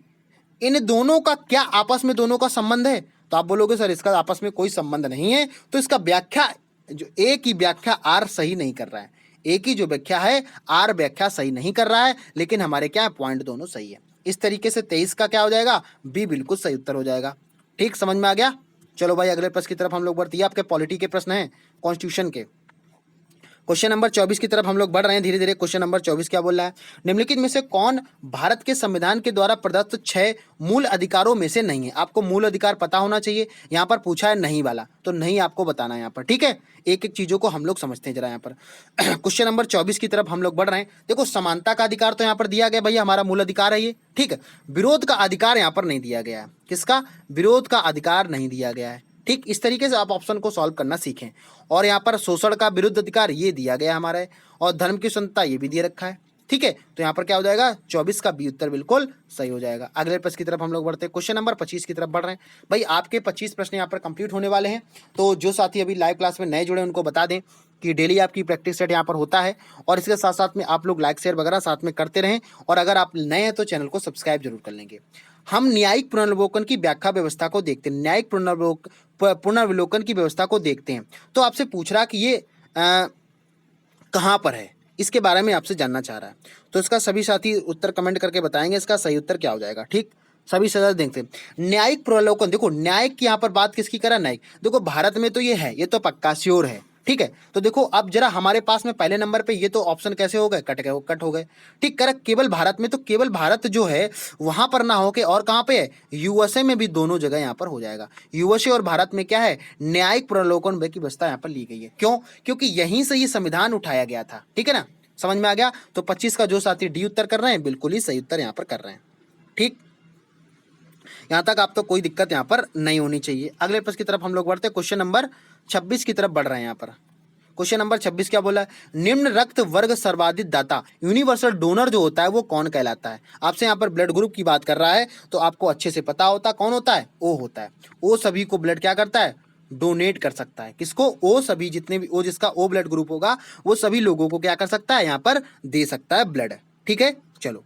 A: इन दोनों का क्या आपस में दोनों का संबंध है, तो आप बोलोगे सर इसका आपस में कोई संबंध नहीं है। तो इसका व्याख्या, जो ए की व्याख्या आर सही नहीं कर रहा है, ए की जो व्याख्या है आर व्याख्या सही नहीं कर रहा है, लेकिन हमारे क्या पॉइंट दोनों सही है। इस तरीके से 23 का क्या हो जाएगा, बी बिल्कुल सही उत्तर हो जाएगा। ठीक, समझ में आ गया। चलो भाई अगले प्रश्न की तरफ हम लोग बढ़ते हैं। आपके पॉलिटी के प्रश्न हैं, कॉन्स्टिट्यूशन के। क्वेश्चन नंबर 24 की तरफ हम लोग बढ़ रहे हैं धीरे धीरे। क्वेश्चन नंबर 24 क्या बोल रहा है, निम्नलिखित में से कौन भारत के संविधान के द्वारा प्रदत्त 6 मूल अधिकारों में से नहीं है। आपको मूल अधिकार पता होना चाहिए। यहाँ पर पूछा है नहीं वाला, तो नहीं आपको बताना है यहाँ पर। ठीक है, एक एक चीजों को हम लोग समझते हैं जरा यहाँ पर। क्वेश्चन नंबर 24 की तरफ हम लोग बढ़ रहे हैं। देखो, समानता का अधिकार तो यहाँ पर दिया गया, भैया हमारा मूल अधिकार है ये। ठीक है, विरोध का अधिकार यहाँ पर नहीं दिया गया है। किसका, विरोध का अधिकार नहीं दिया गया है। ठीक, इस तरीके से आप ऑप्शन को सॉल्व करना सीखें। और यहाँ पर शोषण का विरुद्ध अधिकार ये दिया गया हमारे, और धर्म की स्वतंत्रता ये भी दिए रखा है। ठीक है, तो यहाँ पर क्या हो जाएगा, 24 का बी उत्तर बिल्कुल सही हो जाएगा। अगले प्रश्न की तरफ हम लोग बढ़ते हैं। क्वेश्चन नंबर 25 की तरफ बढ़ रहे हैं। भाई आपके 25 प्रश्न यहाँ पर कंप्लीट होने वाले हैं। तो जो साथी अभी लाइव क्लास में नए जुड़े उनको बता दें कि डेली आपकी प्रैक्टिस सेट यहाँ पर होता है, और इसके साथ साथ में आप लोग लाइक शेयर वगैरह साथ में करते रहें। और अगर आप नए हैं तो चैनल को सब्सक्राइब जरूर कर लेंगे। हम न्यायिक पुनर्विलोकन की व्याख्या व्यवस्था को देखते हैं, न्यायिक पुनर्विलोकन की व्यवस्था को देखते हैं। तो आपसे पूछ रहा कि ये कहाँ पर है, इसके बारे में आपसे जानना चाह रहा है। तो इसका सभी साथी उत्तर कमेंट करके बताएंगे, इसका सही उत्तर क्या हो जाएगा। ठीक, सभी सजा देखते हैं। न्यायिक पुनर्विलोकन, देखो न्यायिक की यहाँ पर बात किसकी करा, न्यायिक। देखो भारत में तो ये है, ये तो पक्का श्योर है। ठीक है, तो देखो अब जरा हमारे पास में पहले नंबर पे ये तो ऑप्शन कैसे हो गए, कट हो गए। ठीक, करेक्ट, केवल भारत में, तो केवल भारत जो है वहां पर ना हो के और कहाँ पे है, यूएसए में भी दोनों जगह यहाँ पर हो जाएगा। यूएसए और भारत में क्या है, न्यायिक पुनर्विलोकन की व्यवस्था यहाँ पर ली गई है। क्यों, क्योंकि यहीं से ये संविधान उठाया गया था। ठीक है ना, समझ में आ गया। तो 25 का जो साथी डी उत्तर कर रहे हैं बिल्कुल ही सही उत्तर यहाँ पर कर रहे हैं। ठीक, यहाँ तक आपको कोई दिक्कत यहाँ पर नहीं होनी चाहिए। अगले प्रश्न की तरफ हम लोग बढ़ते हैं। क्वेश्चन नंबर 26 की तरफ बढ़ रहे हैं। यहाँ पर क्वेश्चन नंबर 26 क्या बोला है, निम्न रक्त वर्ग सर्वाधिक दाता यूनिवर्सल डोनर जो होता है वो कौन कहलाता है। आपसे यहाँ पर ब्लड ग्रुप की बात कर रहा है तो आपको अच्छे से पता होता कौन होता है, ओ होता है। ओ सभी को ब्लड क्या करता है, डोनेट कर सकता है। किसको, ओ सभी, जितने भी ओ जिसका ओ ब्लड ग्रुप होगा वो सभी लोगों को क्या कर सकता है, यहाँ पर दे सकता है ब्लड। ठीक है, चलो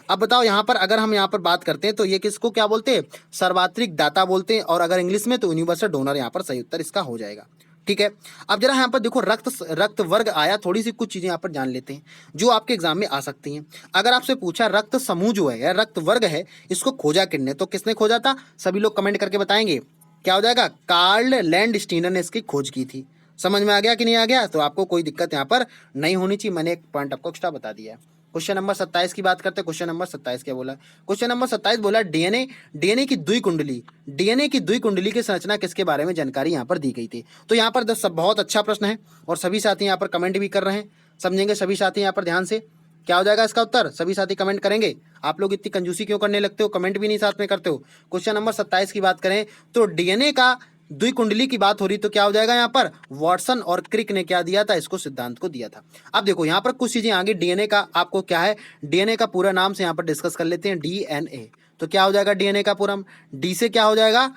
A: अब बताओ यहाँ पर अगर हम यहाँ पर बात करते हैं तो ये किसको क्या बोलते हैं, सर्वाधिक दाता बोलते हैं, और अगर इंग्लिश में तो यूनिवर्सल डोनर यहाँ पर सही उत्तर इसका हो जाएगा। ठीक है, अब जरा यहाँ पर देखो रक्त वर्ग आया, थोड़ी सी कुछ चीजें यहाँ पर जान लेते हैं जो आपके एग्जाम में आ सकती हैं। अगर आपसे पूछा रक्त समूह जो है या रक्त वर्ग है इसको खोजा किसने, तो किसने खोजा था, सभी लोग कमेंट करके बताएंगे। क्या हो जाएगा, कार्ल लैंडस्टीनर ने इसकी खोज की थी। समझ में आ गया कि नहीं आ गया, तो आपको कोई दिक्कत यहाँ पर नहीं होनी चाहिए, मैंने एक पॉइंट आपको एक्स्ट्रा बता दिया है। क्वेश्चन नंबर 27 की बात करते हैं। क्वेश्चन नंबर 27 क्या बोला, क्वेश्चन नंबर 27 बोला डीएनए की द्विकुंडली की संरचना किसके बारे में जानकारी यहाँ पर दी गई थी। तो यहाँ पर सब बहुत अच्छा प्रश्न है और सभी साथी यहाँ पर कमेंट भी कर रहे हैं, समझेंगे सभी साथी यहाँ पर ध्यान से। क्या हो जाएगा इसका उत्तर, सभी साथी कमेंट करेंगे। आप लोग इतनी कंजूसी क्यों करने लगते हो, कमेंट भी नहीं साथ में करते हो। क्वेश्चन नंबर 27 की बात करें तो डीएनए का द्विकुंडली की बात हो रही तो क्या हो जाएगा यहाँ पर, वॉटसन और क्रिक ने क्या दिया था, इसको सिद्धांत को दिया था। अब देखो यहाँ पर कुछ चीजें आगे, डीएनए का आपको क्या है, डीएनए का पूरा नाम से यहाँ पर डिस्कस कर लेते हैं, डीएनए। तो क्या हो जाएगा डीएनए का पूरा, डी से क्या हो जाएगा,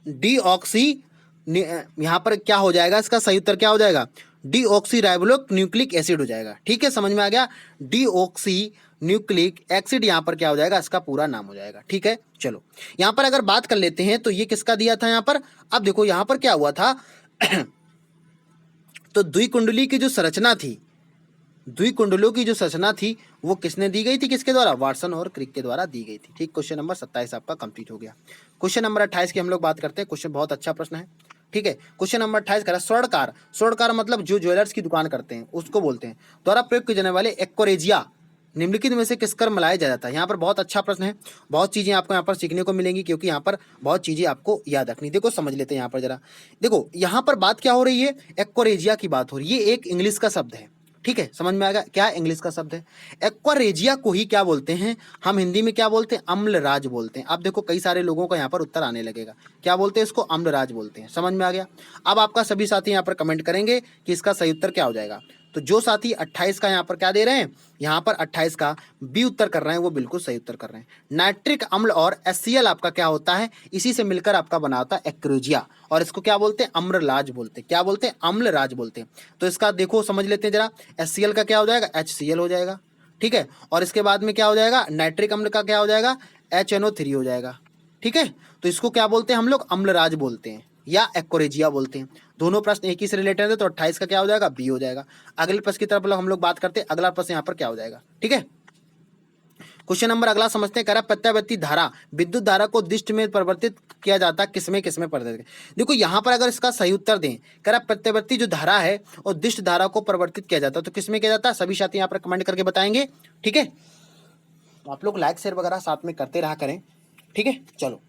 A: डीऑक्सी यहाँ पर क्या हो जाएगा, इसका सही उत्तर क्या हो जाएगा, डीऑक्सी राइबोन्यूक्लिक न्यूक्लिक एसिड हो जाएगा। ठीक है, समझ में आ गया, डीऑक्सी न्यूक्लिक एसिड यहाँ पर क्या हो जाएगा, इसका पूरा नाम हो जाएगा। ठीक है, चलो यहाँ पर अगर बात कर लेते हैं तो ये किसका दिया था यहाँ पर। अब देखो यहाँ पर क्या हुआ था तो द्विकुंडली की जो संरचना थी, द्विकुंडलों की जो संरचना थी वो किसने दी गई थी, किसके द्वारा, वाटसन और क्रिक के द्वारा दी गई थी। ठीक, क्वेश्चन नंबर 27 आपका कंप्लीट हो गया। क्वेश्चन नंबर 28 की हम लोग बात करते हैं। क्वेश्चन बहुत अच्छा प्रश्न है। ठीक है, क्वेश्चन नंबर 28 कह रहा है स्वर्णकार मतलब जो ज्वेलर्स की दुकान करते हैं उसको बोलते हैं, द्वारा प्रयोग किए जाने वाले एक्वरेजिया निम्नलिखित में से किसकर मिलाया जाता है। यहाँ पर बहुत अच्छा प्रश्न है, बहुत चीजें आपको यहाँ पर सीखने को मिलेंगी क्योंकि यहाँ पर बहुत चीजें आपको याद रखनी। देखो समझ लेते हैं यहाँ पर जरा, देखो यहाँ पर बात क्या हो रही है, एक्वरेजिया की बात हो रही है। ये एक इंग्लिश का शब्द है। ठीक है, समझ में आ गया, क्या इंग्लिश का शब्द है। एक्वारेजिया को ही क्या बोलते हैं, हम हिंदी में क्या बोलते हैं, अम्लराज बोलते हैं। अब देखो कई सारे लोगों का यहाँ पर उत्तर आने लगेगा, क्या बोलते हैं इसको, अम्लराज बोलते हैं। समझ में आ गया। अब आपका सभी साथी यहाँ पर कमेंट करेंगे कि इसका सही उत्तर क्या हो जाएगा। तो जो साथी 28 का यहाँ पर क्या दे रहे हैं, यहाँ पर 28 का बी उत्तर कर रहे हैं वो बिल्कुल सही उत्तर कर रहे हैं। नाइट्रिक अम्ल और HCl आपका क्या होता है, इसी से मिलकर आपका बना होता है एक्रोजिया, और इसको क्या बोलते हैं, अम्लराज बोलते हैं। क्या बोलते हैं, अम्लराज बोलते हैं। तो इसका देखो समझ लेते हैं जरा, HCl का क्या हो जाएगा, HCl हो जाएगा। ठीक है, और इसके बाद में क्या हो जाएगा, नाइट्रिक अम्ल का क्या हो जाएगा, HNO3 हो जाएगा। ठीक है, तो इसको क्या बोलते हैं हम लोग, अम्लराज बोलते हैं या एक्वरेजिया बोलते हैं। दोनों प्रश्न एक ही से रिलेटेड है, तो 28 का क्या हो जाएगा, बी हो जाएगा। अगले प्रश्न की तरफ हम लोग बात करते हैं, अगला प्रश्न यहाँ पर क्या हो जाएगा। ठीक है, क्वेश्चन नंबर अगला समझते हैं। कह रहा प्रत्यावर्ती धारा विद्युत धारा को दिष्ट में परिवर्तित किया जाता है, किसमें परिवर्तित। देखो यहाँ पर अगर इसका सही उत्तर दें, कह रहा प्रत्यावर्ती जो धारा है और दिष्ट धारा को परिवर्तित किया जाता है, तो किसमें किया जाता है, सभी साथी यहाँ पर कमेंट करके बताएंगे। ठीक है, आप लोग लाइक शेयर वगैरह साथ में करते रहा करें। ठीक है, चलो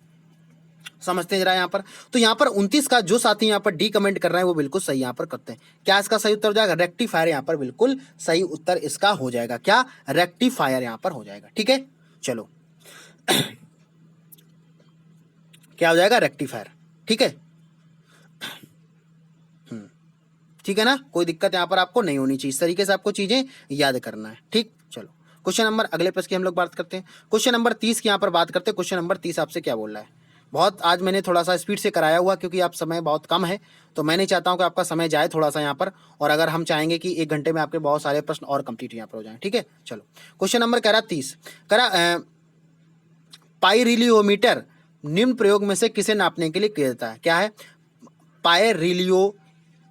A: समझते हैं जरा यहाँ पर। तो यहाँ पर 29 का जो साथी यहाँ पर डी कमेंट कर रहे हैं वो बिल्कुल सही यहाँ पर करते हैं। क्या इसका सही उत्तर हो जाएगा, रेक्टिफायर यहाँ पर बिल्कुल सही उत्तर इसका हो जाएगा। क्या, रेक्टिफायर यहाँ पर हो जाएगा। ठीक है, चलो क्या हो जाएगा, रेक्टिफायर। ठीक है, ठीक है ना, कोई दिक्कत यहाँ पर आपको नहीं होनी चाहिए। इस तरीके से आपको चीजें याद करना है। ठीक, चलो क्वेश्चन नंबर अगले प्रश्न की हम लोग बात करते हैं। क्वेश्चन नंबर 30 की यहाँ पर बात करते हैं। क्वेश्चन नंबर 30 आपसे क्या बोल रहा है, बहुत आज मैंने थोड़ा सा स्पीड से कराया हुआ क्योंकि आप समय बहुत कम है, तो मैं नहीं चाहता हूं कि आपका समय जाए थोड़ा सा यहाँ पर, और अगर हम चाहेंगे कि 1 घंटे में आपके बहुत सारे प्रश्न और कंप्लीट यहाँ पर हो जाएं। ठीक है, चलो क्वेश्चन नंबर कह रहा 30, कह रहा पाइरिलियोमीटर निम्न प्रयोग में से किसे नापने के लिए किया जाता है। क्या है,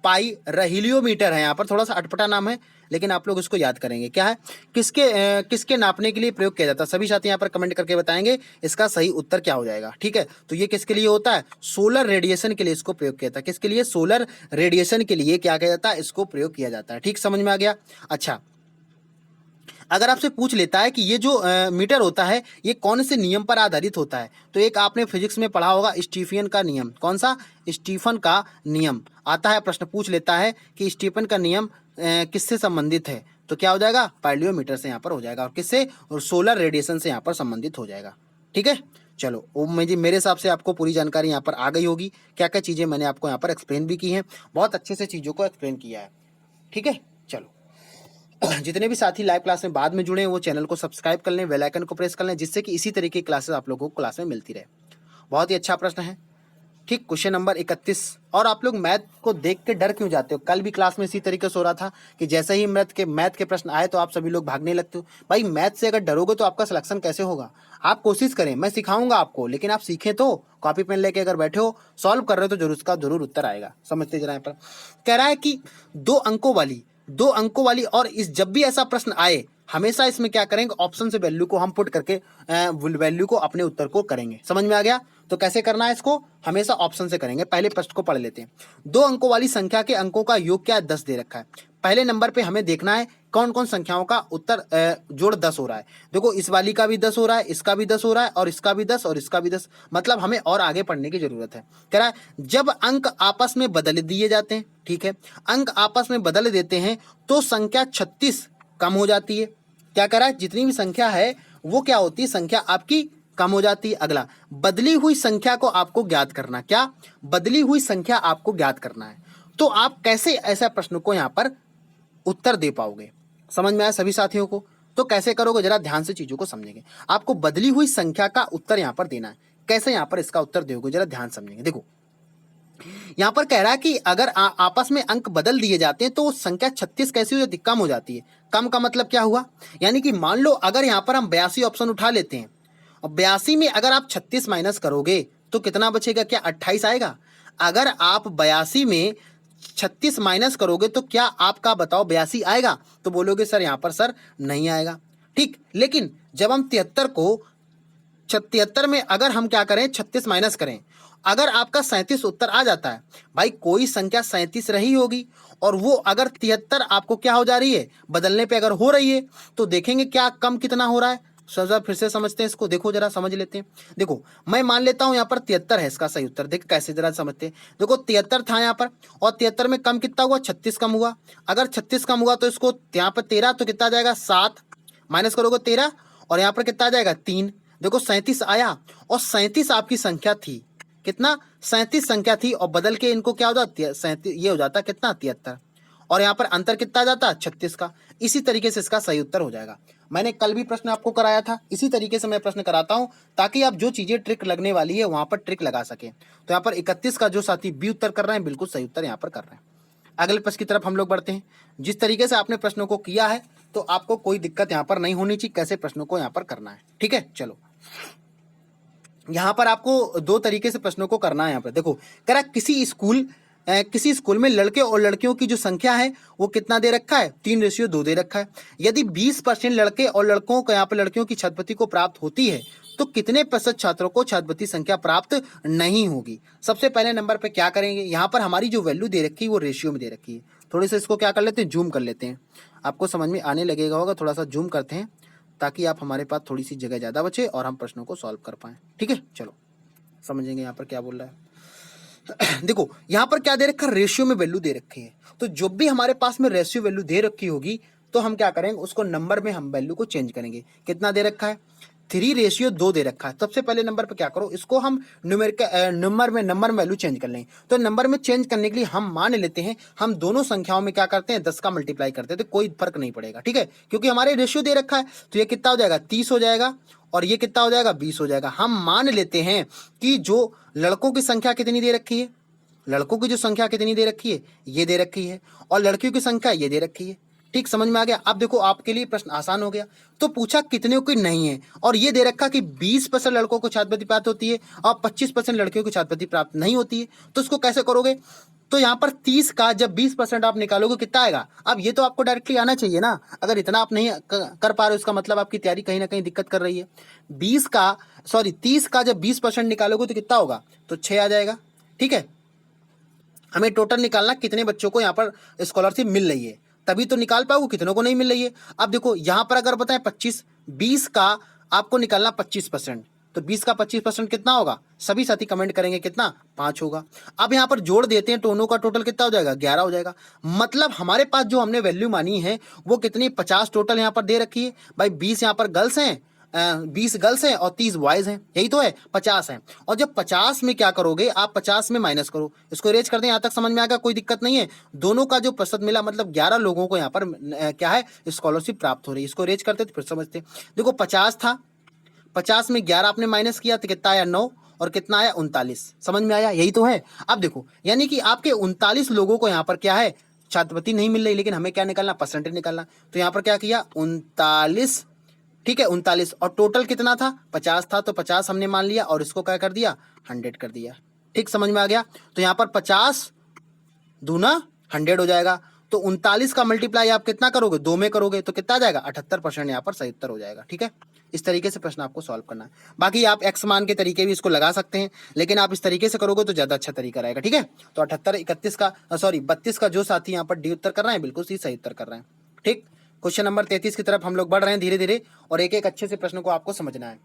A: पाइरिलियोमीटर है, यहाँ पर थोड़ा सा अटपटा नाम है लेकिन आप लोग इसको याद करेंगे। क्या है, किसके नापने के लिए प्रयोग किया जाता है, सभी साथी यहाँ पर कमेंट करके बताएंगे इसका सही उत्तर क्या हो जाएगा। ठीक है, तो ये किसके लिए होता है, सोलर रेडिएशन के लिए इसको प्रयोग किया जाता है। किसके लिए, सोलर रेडिएशन के लिए क्या किया जाता है, इसको प्रयोग किया जाता है। ठीक, समझ में आ गया। अच्छा, अगर आपसे पूछ लेता है कि ये जो मीटर होता है ये कौन से नियम पर आधारित होता है, तो एक आपने फिजिक्स में पढ़ा होगा, स्टीफन का नियम। कौन सा, स्टीफन का नियम आता है, प्रश्न पूछ लेता है कि स्टीफन का नियम किससे संबंधित है, तो क्या हो जाएगा, पाइलियोमीटर से यहाँ पर हो जाएगा, और किससे, और सोलर रेडिएशन से यहाँ पर संबंधित हो जाएगा। ठीक है, चलो वो मेरे हिसाब से आपको पूरी जानकारी यहाँ पर आ गई होगी, क्या क्या चीज़ें मैंने आपको यहाँ पर एक्सप्लेन भी की हैं, बहुत अच्छे से चीज़ों को एक्सप्लेन किया है। ठीक है, चलो जितने भी साथी लाइव क्लास में बाद में जुड़े हैं वो चैनल को सब्सक्राइब कर लें, बेल आइकन को प्रेस कर लें, जिससे कि इसी तरीके की क्लासेस आप लोगों को क्लास में मिलती रहे। बहुत ही अच्छा प्रश्न है। ठीक, क्वेश्चन नंबर 31। और आप लोग मैथ को देख के डर क्यों जाते हो? कल भी क्लास में इसी तरीके से हो रहा था कि जैसे ही मैथ के प्रश्न आए तो आप सभी लोग भागने लगते हो। भाई मैथ से अगर डरोगे तो आपका सिलेक्शन कैसे होगा? आप कोशिश करें, मैं सिखाऊंगा आपको, लेकिन आप सीखें तो। कॉपी पेन लेके अगर बैठे हो, सॉल्व कर रहे हो, तो जरूर उसका जरूर उत्तर आएगा। समझते जरा। यहाँ पर कह रहा है कि दो अंकों वाली और इस जब भी ऐसा प्रश्न आए हमेशा इसमें क्या करेंगे, ऑप्शन से वैल्यू को हम पुट करके वैल्यू को अपने उत्तर को करेंगे। समझ में आ गया? तो कैसे करना है इसको, हमेशा ऑप्शन से करेंगे। पहले प्रश्न को पढ़ लेते हैं। दो अंकों वाली संख्या के अंकों का योग क्या है? 10 दे रखा है। पहले नंबर पे हमें देखना है कौन कौन संख्याओं का उत्तर जोड़ 10 हो रहा है। देखो इस वाली का भी 10 हो रहा है, इसका भी 10 हो रहा है, और इसका भी 10 और इसका भी 10। मतलब हमें और आगे पढ़ने की जरूरत है। कह रहा है जब अंक आपस में बदल दिए जाते हैं, ठीक है, अंक आपस में बदल देते हैं तो संख्या 36 कम हो जाती है। क्या कह रहा है? जितनी भी संख्या है वो क्या होती है, संख्या आपकी कम हो जाती है। अगला, बदली हुई संख्या को आपको ज्ञात करना। क्या? बदली हुई संख्या आपको ज्ञात करना है। तो आप कैसे ऐसा प्रश्न को यहां पर उत्तर दे पाओगे? समझ में आया सभी साथियों को? तो कैसे करोगे, जरा ध्यान से चीजों को समझेंगे। आपको बदली हुई संख्या का उत्तर यहां पर देना है। कैसे यहां पर इसका उत्तर दोगे, जरा ध्यान समझेंगे। देखो यहां पर कह रहा है कि अगर आपस में अंक बदल दिए जाते हैं तो संख्या 36 कैसी हो जाती है? कम हो जाती है। कम का मतलब क्या हुआ? यानी कि मान लो अगर यहां पर हम 82 ऑप्शन उठा लेते हैं और 82 में अगर आप 36 माइनस करोगे तो कितना बचेगा? क्या 28 आएगा? अगर आप 82 में 36 माइनस करोगे तो क्या आपका बताओ 82 आएगा? तो बोलोगे सर यहां पर सर नहीं आएगा। ठीक, लेकिन जब हम 73 में अगर हम क्या करें, 36 माइनस करें, अगर आपका 37 उत्तर आ जाता है, भाई कोई संख्या 37 रही होगी और वो अगर 73 आपको क्या हो जा रही है, बदलने पे अगर हो रही है, तो देखेंगे क्या कम कितना हो रहा है। जरा फिर से समझते हैं इसको, देखो जरा समझ लेते हैं। देखो मैं मान लेता हूं यहाँ पर 73 है इसका सही उत्तर। देख कैसे, जरा समझते हैं। देखो 73 था यहाँ पर, और 73 में कम कितना हुआ? 36 कम हुआ। अगर 36 कम हुआ तो इसको यहाँ पर 13, तो कितना आ जाएगा? 7 माइनस करोगे 13, और यहाँ पर कितना आ जाएगा? 3। देखो 37 आया, और 37 आपकी संख्या थी। कितना? 37 संख्या थी, और बदल के इनको क्या हो जाता? 37 ये हो जाता कितना? 73। और यहाँ पर अंतर कितना आ जाता? 36 का। इसी तरीके से इसका सही उत्तर हो जाएगा। मैंने कल भी प्रश्न आपको कराया था, इसी तरीके से मैं प्रश्न कराता हूं ताकि आप जो चीजें ट्रिक लगने वाली है वहां पर ट्रिक लगा सके। तो यहाँ पर 31 का जो साथी बी उत्तर कर रहे हैं, बिल्कुल सही उत्तर यहाँ पर कर रहे हैं। अगले प्रश्न की तरफ हम लोग बढ़ते हैं। जिस तरीके से आपने प्रश्नों को किया है तो आपको कोई दिक्कत यहाँ पर नहीं होनी चाहिए कैसे प्रश्नों को यहाँ पर करना है। ठीक है, चलो यहाँ पर आपको दो तरीके से प्रश्नों को करना है। यहाँ पर देखो कह रहा किसी स्कूल में लड़के और लड़कियों की जो संख्या है वो कितना दे रखा है? 3:2 दे रखा है। यदि 20% लड़के और लड़कों को यहाँ पर लड़कियों की छात्रवृत्ति को प्राप्त होती है तो कितने प्रतिशत छात्रों को छात्रवृत्ति संख्या प्राप्त नहीं होगी? सबसे पहले नंबर पे क्या करेंगे, यहाँ पर हमारी जो वैल्यू दे रखी है वो रेशियो में दे रखी है। थोड़ी सा इसको क्या कर लेते हैं, जूम कर लेते हैं, आपको समझ में आने लगेगा होगा। थोड़ा सा जूम करते हैं ताकि आप हमारे पास थोड़ी सी जगह ज़्यादा बचे और हम प्रश्नों को सॉल्व कर पाएं। ठीक है, चलो समझेंगे यहाँ पर क्या बोल रहा है। देखो यहाँ पर क्या दे रखा है? रेशियो में वैल्यू दे रखी है। तो जब भी हमारे पास में रेशियो वैल्यू दे रखी होगी तो हम क्या करेंगे, उसको नंबर में हम वैल्यू को चेंज करेंगे। कितना दे रखा है? 3:2 दे रखा है। सबसे पहले नंबर पे क्या करो, इसको हम नंबर में वैल्यू चेंज कर लेंगे। तो नंबर में चेंज करने के लिए हम मान लेते हैं, हम दोनों संख्याओं में क्या करते हैं, 10 का मल्टीप्लाई करते हैं, तो कोई फर्क नहीं पड़ेगा। ठीक है, क्योंकि हमारे रेशियो दे रखा है। तो ये कितना हो जाएगा? 30 हो जाएगा, और ये कितना हो जाएगा? 20 हो जाएगा। हम मान लेते हैं कि जो लड़कों की संख्या कितनी दे रखी है, लड़कों की जो संख्या कितनी दे रखी है, ये दे रखी है, और लड़कियों की संख्या ये दे रखी है। ठीक, समझ में आ गया? अब देखो आपके लिए प्रश्न आसान हो गया। तो पूछा कितने की नहीं है, और ये दे रखा कि 20% लड़कों को छात्रवृत्ति प्राप्त होती है और 25% लड़कियों को छात्रवृत्ति प्राप्त नहीं होती है। तो इसको कैसे करोगे? तो यहाँ पर 30 का जब 20% आप निकालोगे कितना आएगा? अब ये तो आपको डायरेक्टली आना चाहिए ना। अगर इतना आप नहीं कर पा रहे हो इसका मतलब आपकी तैयारी कहीं ना कहीं दिक्कत कर रही है। 30 का जब 20% निकालोगे तो कितना होगा? तो 6 आ जाएगा। ठीक है, हमें टोटल निकालना कितने बच्चों को यहाँ पर स्कॉलरशिप मिल रही है, तभी तो निकाल पाओगे कितनों को नहीं मिल रही है। अब देखो यहाँ पर अगर बताएं 20 का आपको निकालना 25%, तो 20 का 25% कितना होगा? सभी साथी कमेंट करेंगे कितना? 5 होगा। अब यहाँ पर जोड़ देते हैं, दोनों का टोटल कितना हो जाएगा? 11 हो जाएगा। मतलब हमारे पास जो हमने वैल्यू मानी है वो कितनी? 50 टोटल यहाँ पर दे रखी है। भाई 20 यहाँ पर गर्ल्स हैं 20 गर्ल्स हैं और 30 बॉयज हैं, यही तो है, 50 हैं। और जब 50 में क्या करोगे आप, 50 में माइनस करो, इसको अरेंज कर दें, यहाँ तक समझ में आ गया, कोई दिक्कत नहीं है। दोनों का जो प्रतिशत मिला मतलब 11 लोगों को यहाँ पर क्या है स्कॉलरशिप प्राप्त हो रही है। इसको अरेंज करते तो फिर समझते। देखो 50 था, 50 में 11 आपने माइनस किया तो कितना आया 9, और कितना आया 39। समझ में आया, यही तो है। अब देखो यानी कि आपके 39 लोगों को यहाँ पर क्या है छात्रवृत्ति नहीं मिल रही, लेकिन हमें क्या निकालना, परसेंटेज निकालना। तो यहाँ पर क्या किया 39, ठीक है 39, और टोटल कितना था 50 था, तो 50 हमने मान लिया और इसको क्या कर दिया 100 कर दिया। ठीक समझ में आ गया। तो यहाँ पर 50 दूना 100 हो जाएगा। तो 39 का मल्टीप्लाई आप कितना करोगे, 2 में करोगे तो कितना आ जाएगा 78% यहाँ पर सही उत्तर हो जाएगा। ठीक है, इस तरीके से प्रश्न आपको सॉल्व करना है। बाकी आप एक्स मान के तरीके भी इसको लगा सकते हैं, लेकिन आप इस तरीके से करोगे तो ज्यादा अच्छा तरीका रहेगा। ठीक है, तो 32 का जो साथी यहाँ पर डी उत्तर कर रहे हैं बिल्कुल सही उत्तर कर रहे हैं। ठीक, क्वेश्चन नंबर 33 की तरफ हम लोग बढ़ रहे हैं धीरे धीरे, और एक एक अच्छे से प्रश्न को आपको समझना है।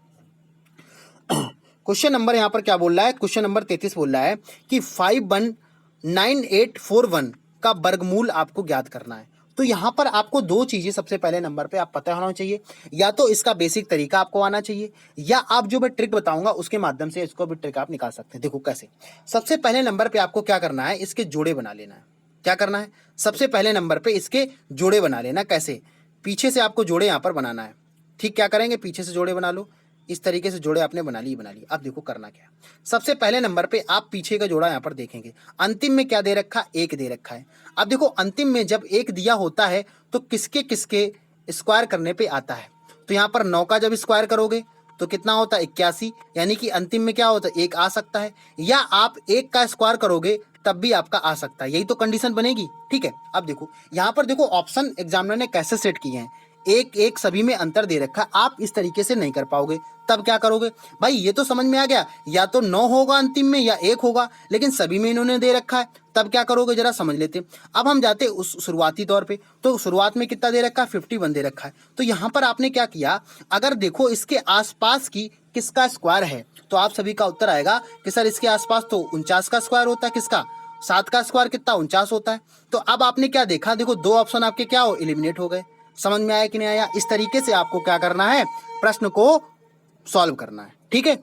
A: क्वेश्चन नंबर यहाँ पर क्या बोल रहा है, क्वेश्चन नंबर 33 बोल रहा है कि 519841 का वर्गमूल आपको ज्ञात करना है। तो यहाँ पर आपको दो चीजें सबसे पहले नंबर पे आप पता होना चाहिए, या तो इसका बेसिक तरीका आपको आना चाहिए, या आप जो मैं ट्रिक बताऊंगा उसके माध्यम से इसको भी ट्रिक आप निकाल सकते हैं। देखो कैसे, सबसे पहले नंबर पे आपको क्या करना है, इसके जोड़े बना लेना है। क्या करना है, सबसे पहले नंबर पे इसके जोड़े बना लेना। कैसे, पीछे से आपको जोड़े यहाँ पर बनाना है। ठीक, क्या करेंगे, पीछे से जोड़े बना लो, इस तरीके से जोड़े आपने बना ली। अब देखो करना क्या, सबसे पहले नंबर पे आप पीछे का जोड़ा यहाँ पर देखेंगे, अंतिम में क्या दे रखा, 1 दे रखा है। अब देखो अंतिम में जब 1 दिया होता है तो किसके किसके स्क्वायर करने पे आता है, तो यहाँ पर 9 का जब स्क्वायर करोगे तो कितना होता है 81, यानी कि अंतिम में क्या होता है 1 आ सकता है, या आप 1 का स्क्वायर करोगे तब भी आपका आ सकता है, यही तो कंडीशन बनेगी। ठीक है, अब देखो यहाँ पर देखो ऑप्शन एग्जामिनर ने कैसे सेट किए हैं, एक एक सभी में अंतर दे रखा, आप इस तरीके से नहीं कर पाओगे। तब क्या करोगे भाई, ये तो समझ में आ गया, या तो 9 होगा अंतिम में या 1 होगा, लेकिन सभी में इन्होंने दे रखा है। तब क्या करोगे जरा समझ लेते। अब हम जाते उस शुरुआती तौर पे, तो शुरुआत में कितना दे रखा है 51 दे रखा है। तो यहाँ पर आपने क्या किया, अगर देखो इसके आसपास की किसका स्क्वायर है, तो आप सभी का उत्तर आएगा कि सर इसके आसपास तो 49 का स्क्वायर होता है, किसका 7 का स्क्वायर कितना 49 होता है। तो अब आपने क्या देखा, देखो 2 ऑप्शन आपके क्या हो एलिमिनेट हो गए। समझ में आया कि नहीं आया, इस तरीके से आपको क्या करना है, प्रश्न को सॉल्व करना है। ठीक है,